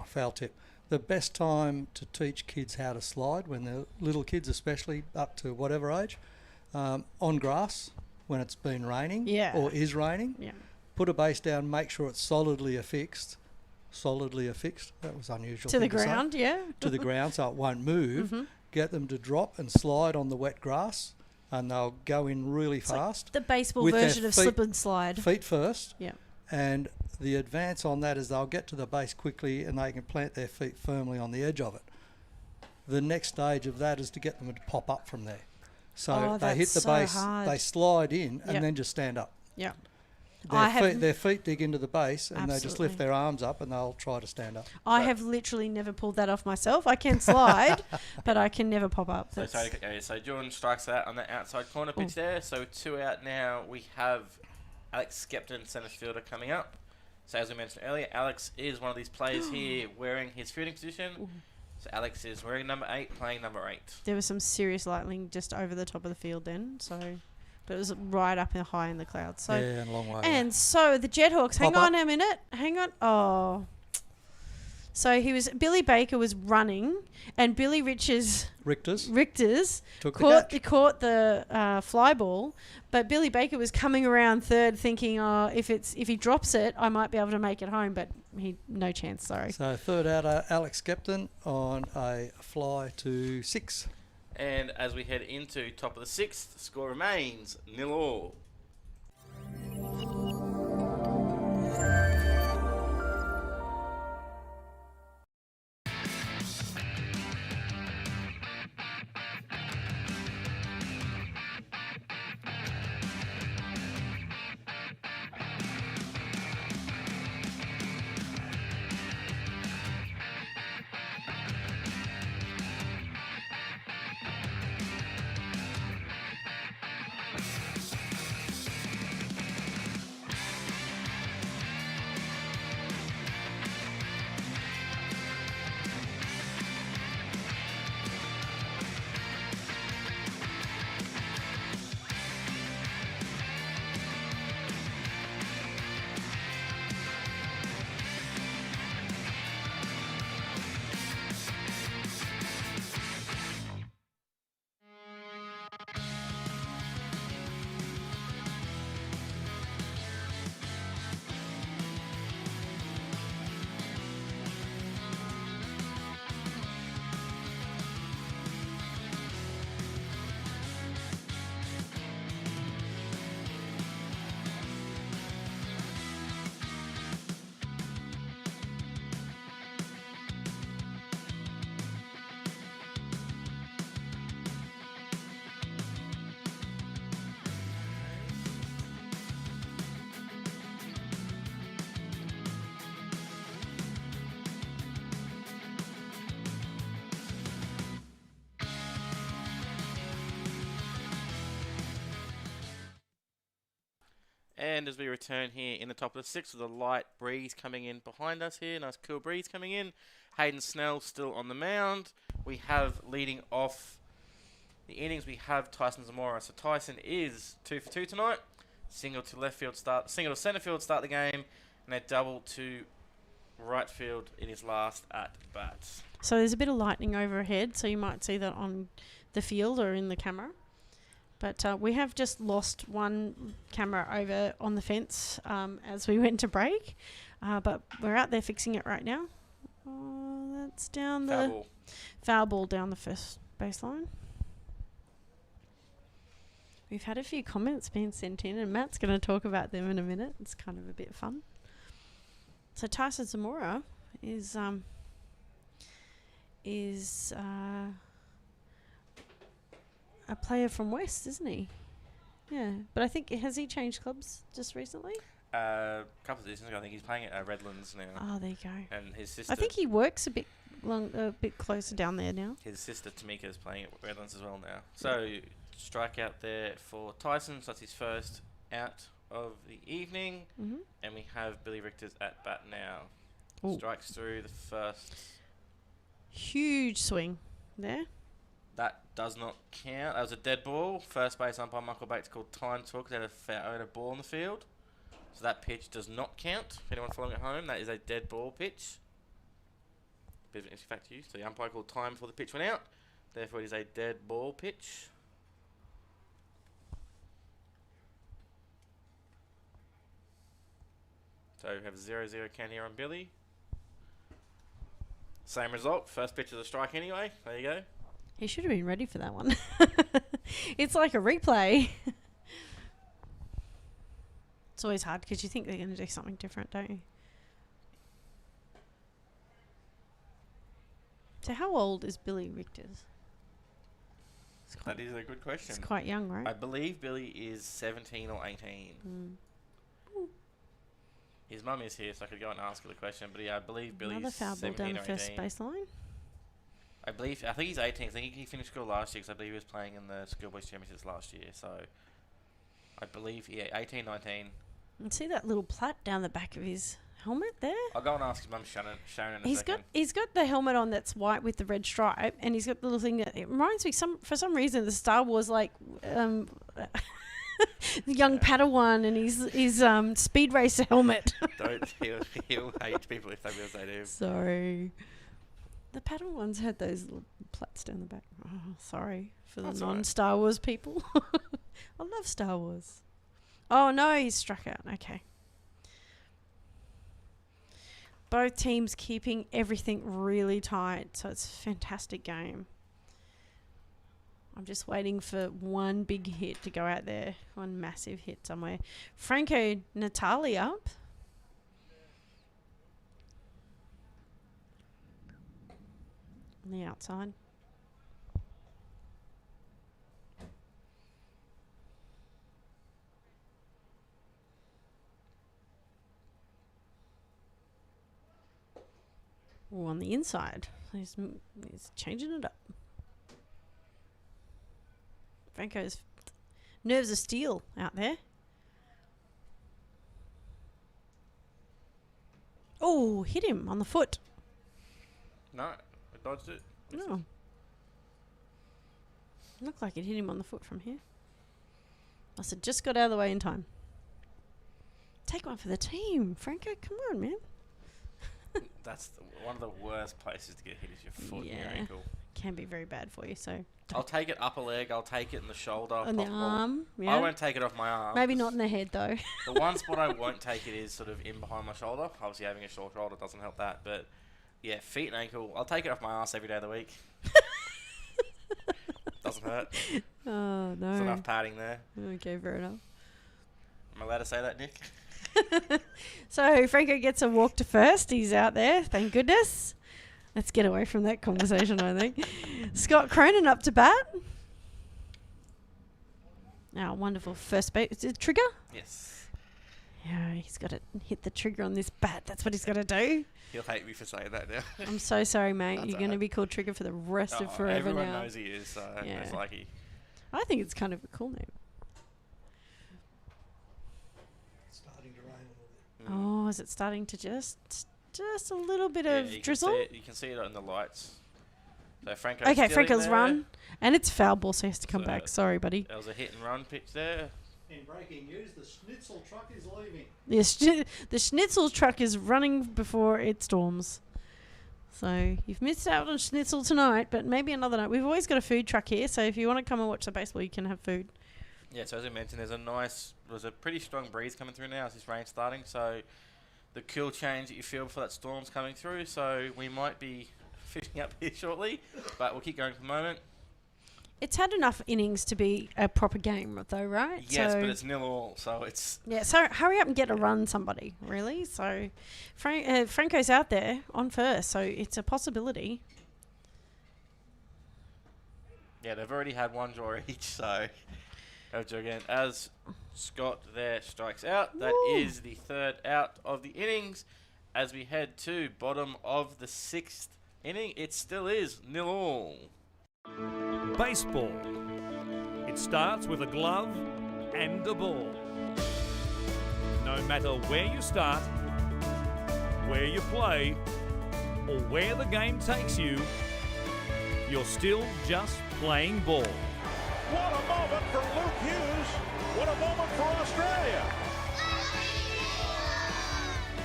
Foul tip. The best time to teach kids how to slide when they're little kids, especially up to whatever age, on grass when it's been raining Yeah. or is raining. Yeah. Put a base down, make sure it's solidly affixed. That was unusual. To the thing say. ground, yeah. To the ground, so it won't move. Mhm. Get them to drop and slide on the wet grass, and they'll go in really It's like fast. the baseball with their version of feet- slip and slide. Feet first. Yeah. And the advance on that is they'll get to the base quickly and they can plant their feet firmly on the edge of it. The next stage of that is to get them to pop up from there. So Oh, they hit that's the so base, hard. they slide in, and Yep. then just stand up. Yeah. Their feet dig into the base, and they just Absolutely. lift their arms up, and they'll try to stand up. I have literally never pulled that off myself. I can slide, but I can never pop up. So Jordan strikes out on the outside corner pitch there. So 2 out now. We have Alex Skepton, centre fielder, coming up. So as we mentioned earlier, Alex is one of these players here wearing his fielding position. So Alex is wearing number 8, playing number 8. There was some serious lightning just over the top of the field then, but it was right up and high in the clouds. So yeah, and a long way. and so the Jethawks, hang Pop on a minute. Oh. So Billy Baker was running, and Billy Richters took caught the the fly ball, but Billy Baker was coming around third, thinking, if he drops it, I might be able to make it home, but no chance. Sorry. So third out, Alex Skepton on a fly to 6. And as we head into top of the 6th, the score remains 0-0. And as we return here in the top of the 6th with a light breeze coming in behind us here, nice cool breeze coming in. Hayden Snell still on the mound. We have leading off the innings, we have Tyson Zamora. So Tyson is 2 for 2 tonight. Single to centre field start the game, and a double to right field in his last at bat. So there's a bit of lightning overhead, so you might see that on the field or in the camera. But we have just lost one camera over on the fence as we went to break. But we're out there fixing it right now. Oh, that's down the foul ball down the first baseline. We've had a few comments being sent in, and Matt's going to talk about them in a minute. It's kind of a bit fun. So Tyson Zamora is a player from West, isn't he? Yeah, but I think has he changed clubs just recently? A couple of seasons ago, I think he's playing at Redlands now. Oh, there you go. And his sister. I think he works a bit closer down there now. His sister Tamika is playing at Redlands as well now. So strikeout there for Tyson. So that's his first out of the evening, and we have Billy Richter's at bat now. Ooh. Strikes through the first. Huge swing there. That does not count. That was a dead ball. First base umpire Michael Bates called time to talk. They had a ball on the field. So that pitch does not count. If anyone following at home, that is a dead ball pitch. Bit of an interesting fact to you. So the umpire called time before the pitch went out. Therefore, it is a dead ball pitch. So we have 0-0 count here on Billy. Same result. First pitch is a strike anyway. There you go. He should have been ready for that one. It's like a replay. It's always hard because you think they're going to do something different, don't you? So how old is Billy Richter's? That is a good question. It's quite young, right? I believe Billy is 17 or 18. His mum is here, so I could go and ask her the question. But yeah, I believe Billy's another foul ball 17 down or the first 18. baseline. I think he's 18. I think he finished school last year because I believe he was playing in the schoolboys championships last year. So I believe, 18, 19. And see that little plait down the back of his helmet there? I'll go and ask his mum, Sharon, in a second. He's got the helmet on that's white with the red stripe, and he's got the little thing that it reminds me for some reason the Star Wars the young Padawan and his speed racer helmet. He'll hate people if they realize they do. Sorry. The Padawans had those little plaits down the back. Oh, sorry for the non-Star Wars people. I love Star Wars. Oh, no, he's struck out. Okay. Both teams keeping everything really tight, so it's a fantastic game. I'm just waiting for one big hit to go out there, one massive hit somewhere. Franco Natali up. On the outside. Ooh, on the inside. He's changing it up. Franco's nerves of steel out there. Oh, hit him on the foot. No, I dodged it. No. Looked like it hit him on the foot from here. Must have just got out of the way in time. Take one for the team. Franco, come on, man. That's one of the worst places to get hit is your foot and your ankle. Can be very bad for you, so... I'll take it upper leg, I'll take it in the shoulder. On the arm, I won't take it off my arm. Maybe not in the head, though. The one spot I won't take it is sort of in behind my shoulder. Obviously, having a short shoulder doesn't help that, but... Yeah, feet and ankle. I'll take it off my ass every day of the week. Doesn't hurt. Oh, no. There's enough padding there. Okay, fair enough. Am I allowed to say that, Nick? So, Franco gets a walk to first. He's out there. Thank goodness. Let's get away from that conversation, I think. Scott Cronin up to bat. Now, wonderful first base. Is it trigger? Yes. Yeah, he's got to hit the trigger on this bat. That's what he's got to do. He'll hate me for saying that now. I'm so sorry, mate. You're going to be called Trigger for the rest of forever everyone now. Everyone knows he is, so it's lucky. I think it's kind of a cool name. It's starting to rain a little bit. Oh, is it starting to just a little bit of drizzle? You can see it on the lights. So Franco's run. And it's foul ball, so he has to come back. Sorry, buddy. There was a hit and run pitch there. In breaking news, the Schnitzel truck is leaving. The Schnitzel truck is running before it storms. So you've missed out on Schnitzel tonight, but maybe another night. We've always got a food truck here, so if you want to come and watch the baseball, you can have food. Yeah, so as I mentioned, there's a pretty strong breeze coming through now as this rain's starting, so the cool change that you feel before that storm's coming through, so we might be finishing up here shortly, but we'll keep going for the moment. It's had enough innings to be a proper game, though, right? Yes, but it's 0-0, so it's... Yeah, so hurry up and get a run, somebody, really. So Franco's out there on first, so it's a possibility. Yeah, they've already had one draw each, so... Again, as Scott there strikes out, that is the third out of the innings. As we head to bottom of the 6th inning, it still is 0-0. Baseball. It starts with a glove and a ball. No matter where you start, where you play, or where the game takes you, you're still just playing ball. What a moment for Luke Hughes. What a moment for Australia.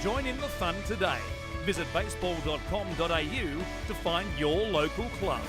Join in the fun today. Visit baseball.com.au to find your local club.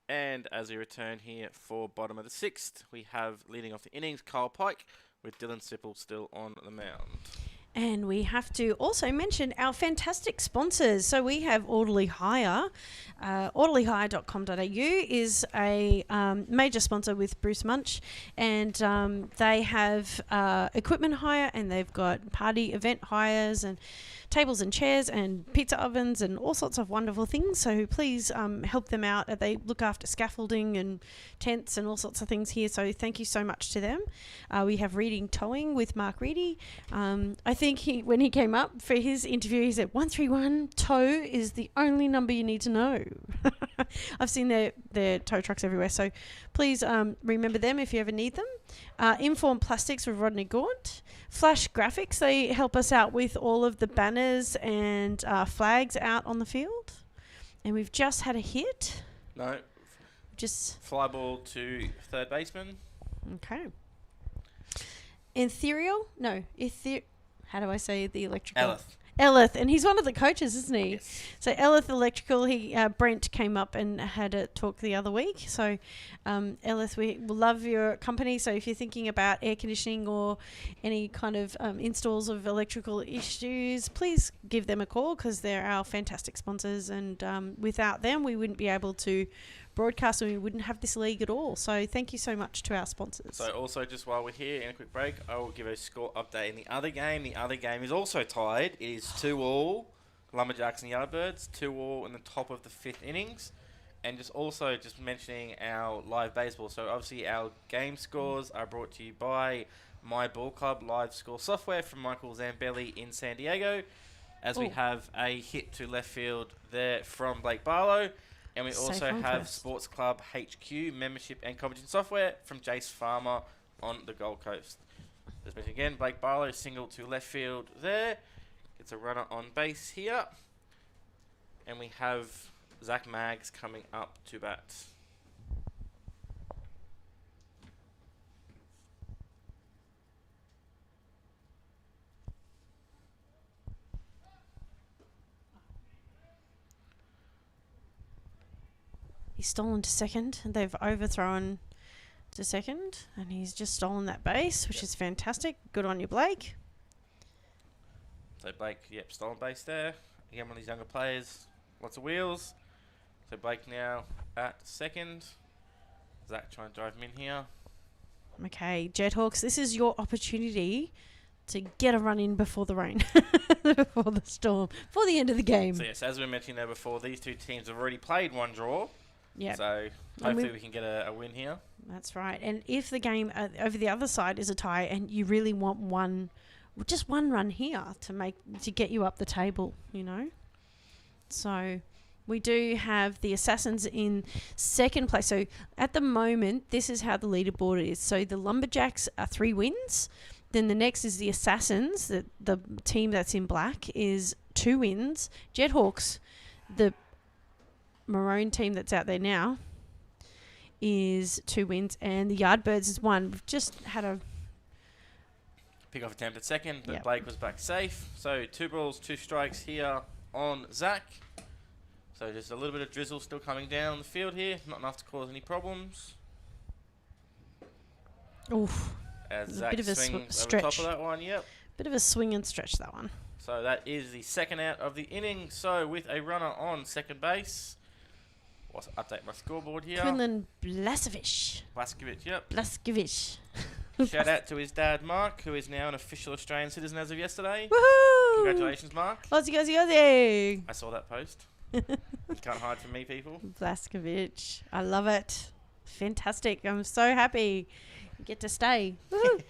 And as we return here for bottom of the 6th, we have leading off the innings, Kyle Pike, with Dylan Sipple still on the mound. And we have to also mention our fantastic sponsors. So we have Orderly Hire. Orderlyhire.com.au is a major sponsor with Bruce Munch. And they have equipment hire, and they've got party event hires and tables and chairs and pizza ovens and all sorts of wonderful things. So please help them out. They look after scaffolding and tents and all sorts of things here. So thank you so much to them. We have Reading Towing with Mark Reedy. I think when he came up for his interview, he said 131 tow is the only number you need to know. I've seen their tow trucks everywhere. So please remember them if you ever need them. Inform Plastics with Rodney Gaunt. Flash Graphics, they help us out with all of the banners and flags out on the field. And we've just had a hit. No. Just fly ball to third baseman. Okay. Ethereal? No. How do I say the electrical? Elith, and he's one of the coaches, isn't he? Yes. So Elith Electrical, Brent came up and had a talk the other week. So Elith, we love your company. So if you're thinking about air conditioning or any kind of installs of electrical issues, please give them a call because they're our fantastic sponsors. And without them, we wouldn't be able to broadcast and we wouldn't have this league at all. So thank you so much to our sponsors. So also, just while we're here in a quick break, I will give a score update in the other game. The other game is also tied. It is 2-2, Lumberjacks and Yardbirds, 2-2 in the top of the 5th innings. And just mentioning our live baseball. So obviously our game scores are brought to you by My Ball Club live score software from Michael Zambelli in San Diego. As we have a hit to left field there from Blake Barlow. And we also have Sports Club HQ membership and competition software from Jace Farmer on the Gold Coast. Just mention again, Blake Barlow single to left field there. Gets a runner on base here. And we have Zach Maggs coming up to bat. He's stolen to second. They've overthrown to second, and he's just stolen that base, which is fantastic. Good on you, Blake. So Blake, stolen base there. Again, one of these younger players, lots of wheels. So Blake now at second. Zach trying to drive him in here. Okay, Jethawks, this is your opportunity to get a run in before the rain, before the storm, before the end of the game. So yes, as we mentioned there before, these two teams have already played one draw. Yeah. So hopefully we can get a win here. That's right. And if the game over the other side is a tie, and you really want just one run here to get you up the table, So we do have the Assassins in second place. So at the moment, this is how the leaderboard is. So the Lumberjacks are 3 wins. Then the next is the Assassins. The team that's in black is 2 wins. Jethawks, the maroon team that's out there now, is 2 wins, and the Yardbirds is 1. We've just had a pick off attempt at second, but Blake was back safe. So 2 balls, 2 strikes here on Zach. So just a little bit of drizzle still coming down the field here, not enough to cause any problems. Oof. As a Zach bit of a swings stretch. over top of that one, Bit of a swing and stretch, that one. So that is the second out of the inning. So with a runner on second base. What's update my scoreboard here? Quinlan Blaskovic. Blaskovic. Shout out to his dad, Mark, who is now an official Australian citizen as of yesterday. Woohoo! Congratulations, Mark. Aussie, Aussie, Aussie. I saw that post. You can't hide from me, people. Blaskovic. I love it. Fantastic. I'm so happy you get to stay. Woohoo!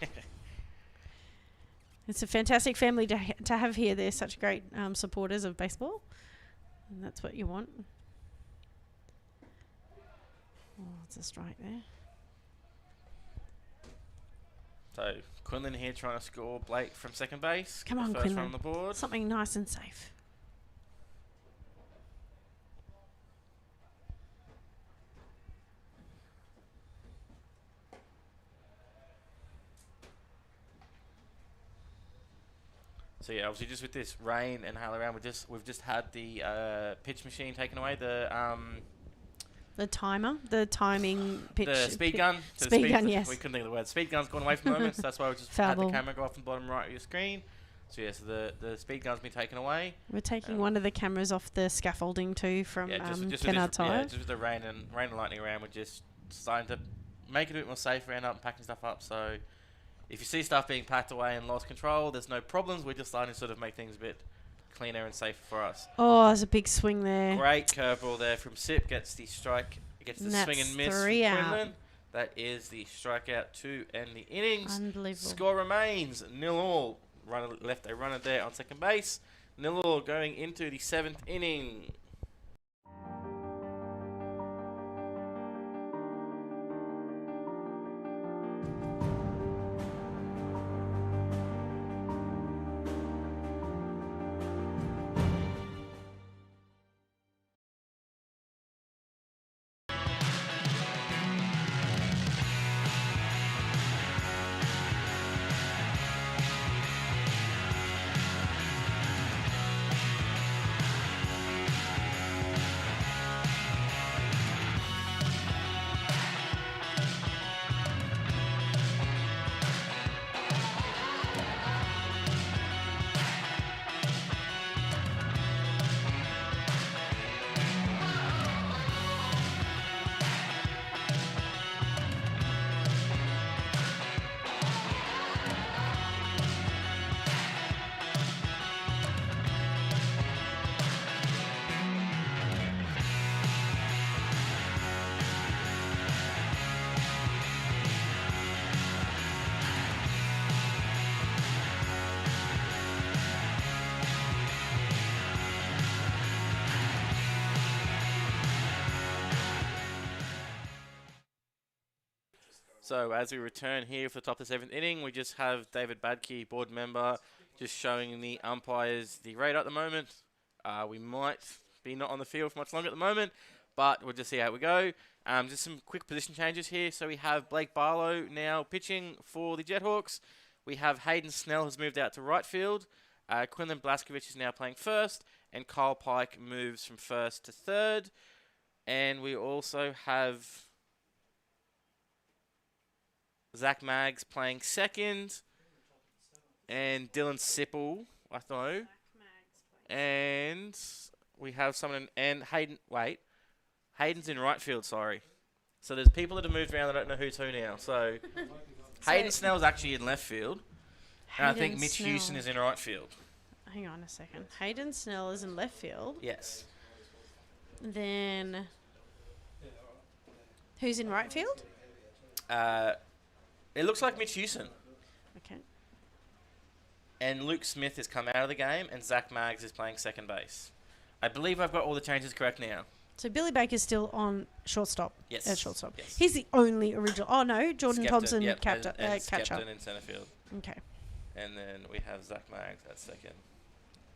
It's a fantastic family to have here. They're such great supporters of baseball. And that's what you want. Oh, it's a strike there. So Quinlan here trying to score Blake from second base. Come on, first Quinlan. run on the board. Something nice and safe. So yeah, obviously just with this rain and hail around, we've just had the pitch machine taken away. The timer, the timing pitch. The speed gun. Speed gun, yes. We couldn't think of the word. Speed gun's gone away for the moment, so that's why we just had the camera go off the bottom right of your screen. So yes, the speed gun's been taken away. We're taking one of the cameras off the scaffolding too from Kennard Tire. Yeah, just with the rain and lightning around, we're just starting to make it a bit more safer and packing stuff up. So if you see stuff being packed away and lost control, there's no problems. We're just starting to sort of make things a bit cleaner and safer for us. Oh, there's a big swing there. Great curveball there from Sip. Gets the strike. Gets the swing and miss. 3 out. Quinlan. That is the strikeout to end the innings. Unbelievable. Score remains 0-0. Runner left a runner there on second base. 0-0 going into the 7th inning. So as we return here for the top of the 7th inning, we just have David Badke, board member, Just showing the umpires the radar at the moment. We might be not on the field for much longer at the moment, but we'll just see how we go. Just some quick position changes here. So we have Blake Barlow now pitching for the Jethawks. We have Hayden Snell has moved out to right field. Quinlan Blaskovich is now playing first, and Kyle Pike moves from first to third. And we also have Zach Maggs playing second, and Dylan Sipple, I know. And we have someone, and Hayden, Hayden's in right field, sorry. So there's people that have moved around that I don't know who's who now. So Hayden Snell's actually in left field, and I think Mitch Hewson is in right field. Hang on a second. Hayden Snell is in left field. Yes. Then who's in right field? It looks like Mitch Hewson. Okay. And Luke Smith has come out of the game, and Zach Maggs is playing second base. I believe I've got all the changes correct now. So Billy Baker's still on shortstop. Yes. At shortstop. Yes. He's the only original. Oh no, Jordan Skepton, Thompson, yep, catcher. and Skepton in centre field. Okay. And then we have Zach Maggs at second.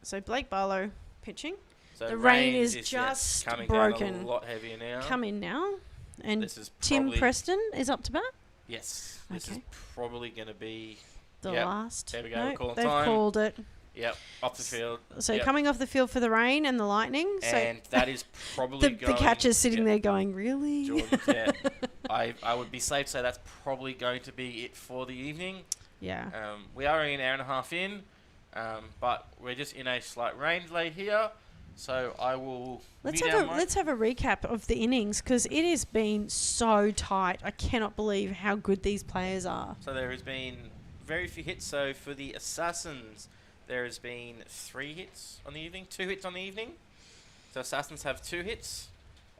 So Blake Barlow pitching. So The rain is yes, just coming broken. down a lot heavier now. Come in now. And This is Tim probably- Preston is up to bat. Yes. This Okay. is probably going to be... The Yep. last. There we go, No, we're calling they've time. called it. Yep, off the field. So Yep. coming off the field for the rain and the lightning. And so that is probably the catcher's sitting there going, really? Jordan's, yeah. I would be safe to say that's probably going to be it for the evening. Yeah. We are only an hour and a half in, but we're just in a slight rain delay here. So I will... Let's mute our mic. let's have a recap of the innings because it has been so tight. I cannot believe how good these players are. So there has been very few hits. So for the Assassins, there has been 3 hits on the evening, 2 hits on the evening. So Assassins have 2 hits.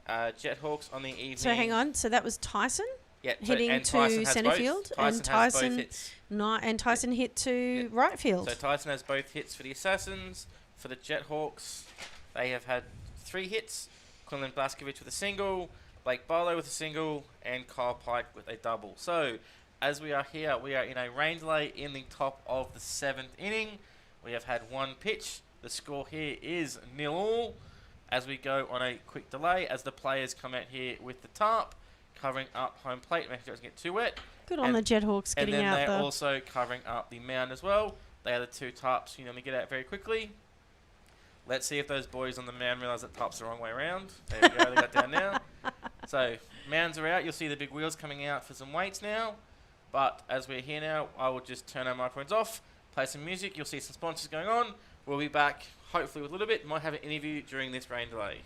Jethawks on the evening. So hang on. So that was Tyson Yeah, hitting and to Tyson has centre both. field, Tyson and has both Tyson hits. and Tyson hit to right field. So Tyson has both hits for the Assassins. For the Jethawks, they have had 3 hits. Quinlan Blaskovich with a single, Blake Barlow with a single, and Kyle Pike with a double. So, as we are here, we are in a rain delay in the top of the 7th inning. We have had 1 pitch. The score here is 0-0. As we go on a quick delay, as the players come out here with the tarp, covering up home plate, making sure it doesn't get too wet. Good on the Jethawks getting and out then they're the... also covering up the mound as well. They are the 2 tarps you normally get out very quickly. Let's see if those boys on the mound realise that tarp's the wrong way around. There we go, they got down now. So, mounds are out. You'll see the big wheels coming out for some weights now. But as we're here now, I will just turn our microphones off, play some music. You'll see some sponsors going on. We'll be back, hopefully with a little bit. Might have an interview during this rain delay.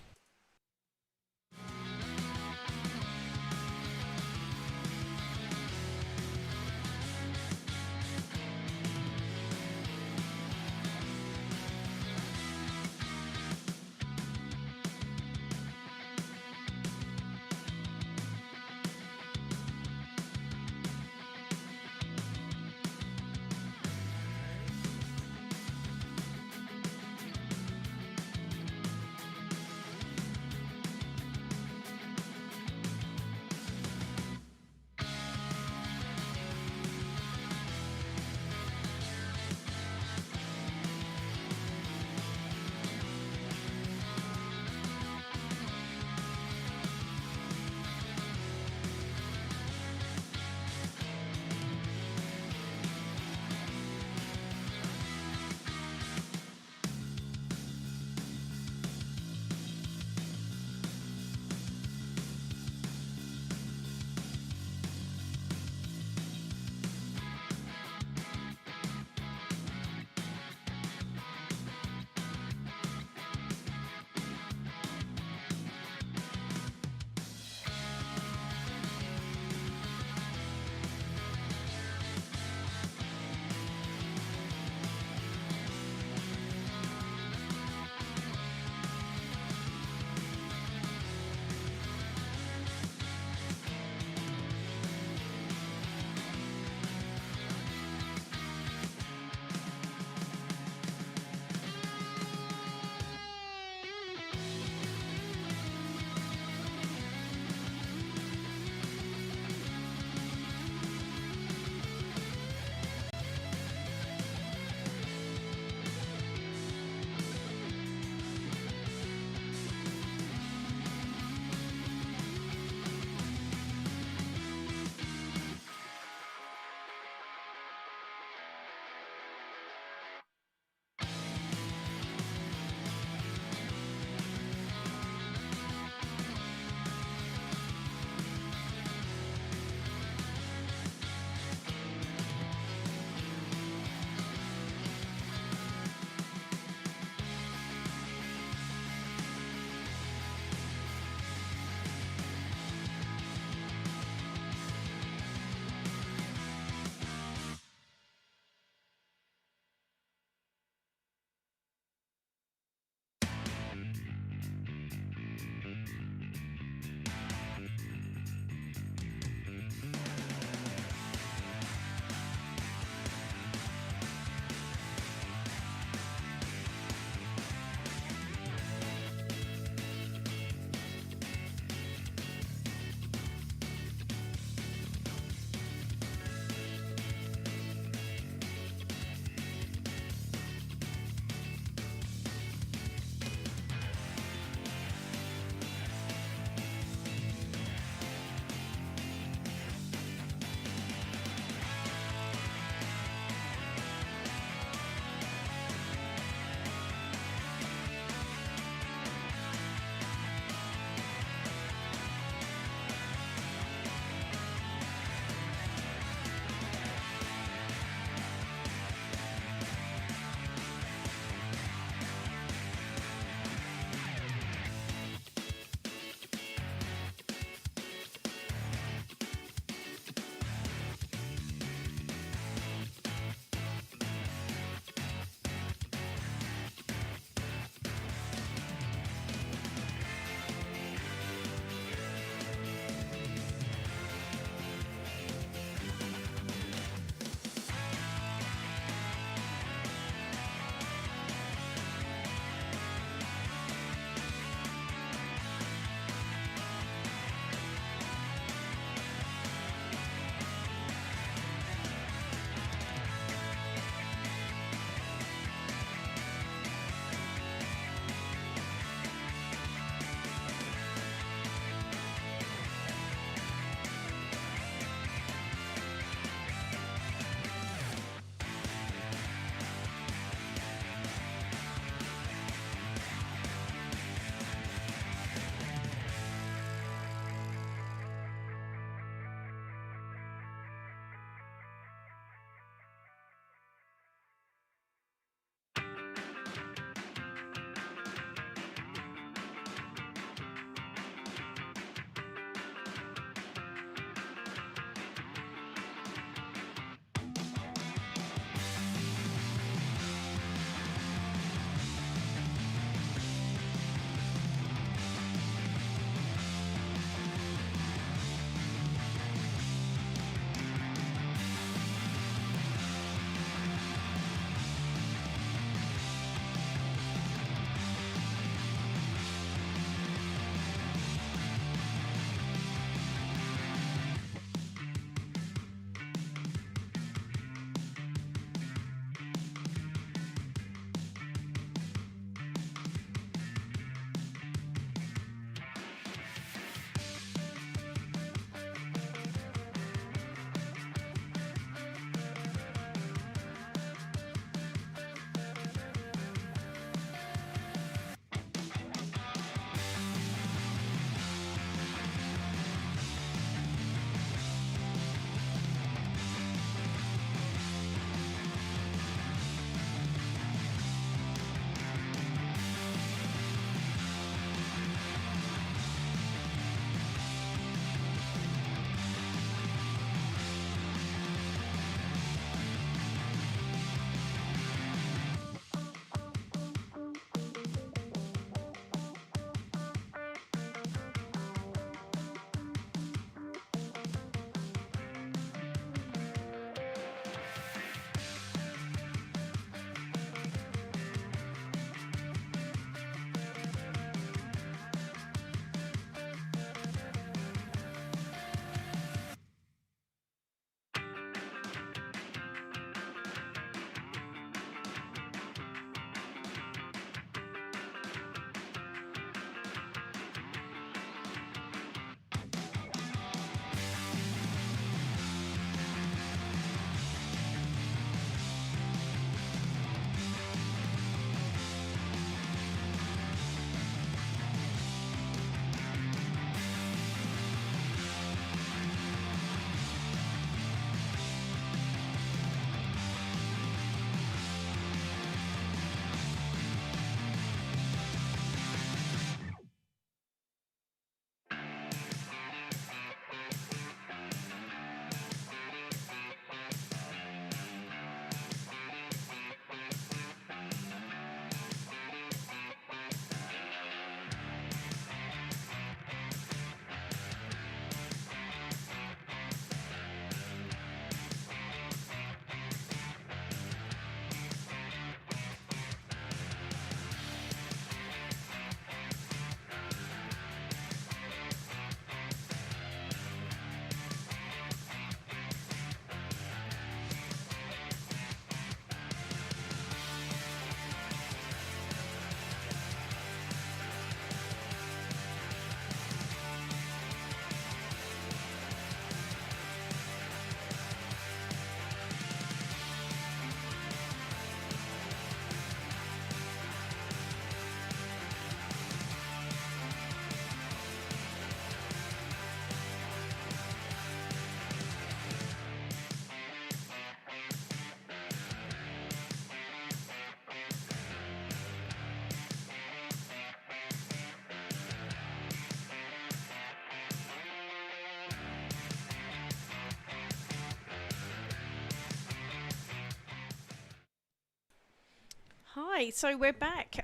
Hi, so we're back.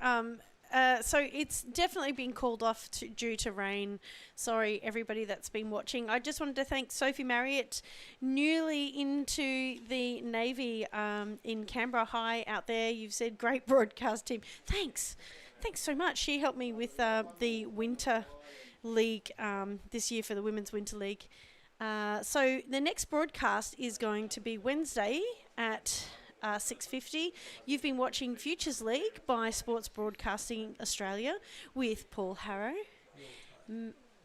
So it's definitely been called off due to rain. Sorry, everybody that's been watching. I just wanted to thank Sophie Marriott, newly into the Navy in Canberra High out there. You've said great broadcast team. Thanks so much. She helped me with the Winter League this year for the Women's Winter League. So the next broadcast is going to be Wednesday at 6:50. You've been watching Futures League by Sports Broadcasting Australia with Paul Harrow,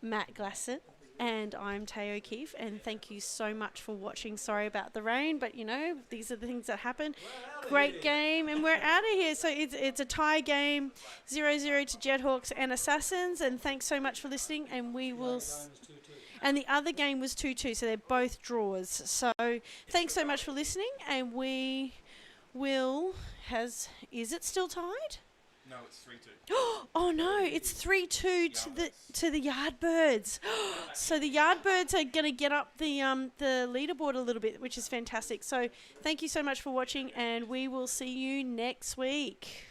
Matt Glassett, and I'm Tay O'Keefe. And thank you so much for watching. Sorry about the rain, but these are the things that happen. Great game, and we're out of here. So it's a tie game, 0-0 to Jethawks and Assassins. And thanks so much for listening. And we will. And the other game was 2-2, so they're both draws. So thanks so much for listening, and we will is it still tied? No, it's 3-2. Oh no, it's 3-2 to the Yardbirds. So the Yardbirds are going to get up the leaderboard a little bit, which is fantastic. So thank you so much for watching, and we will see you next week.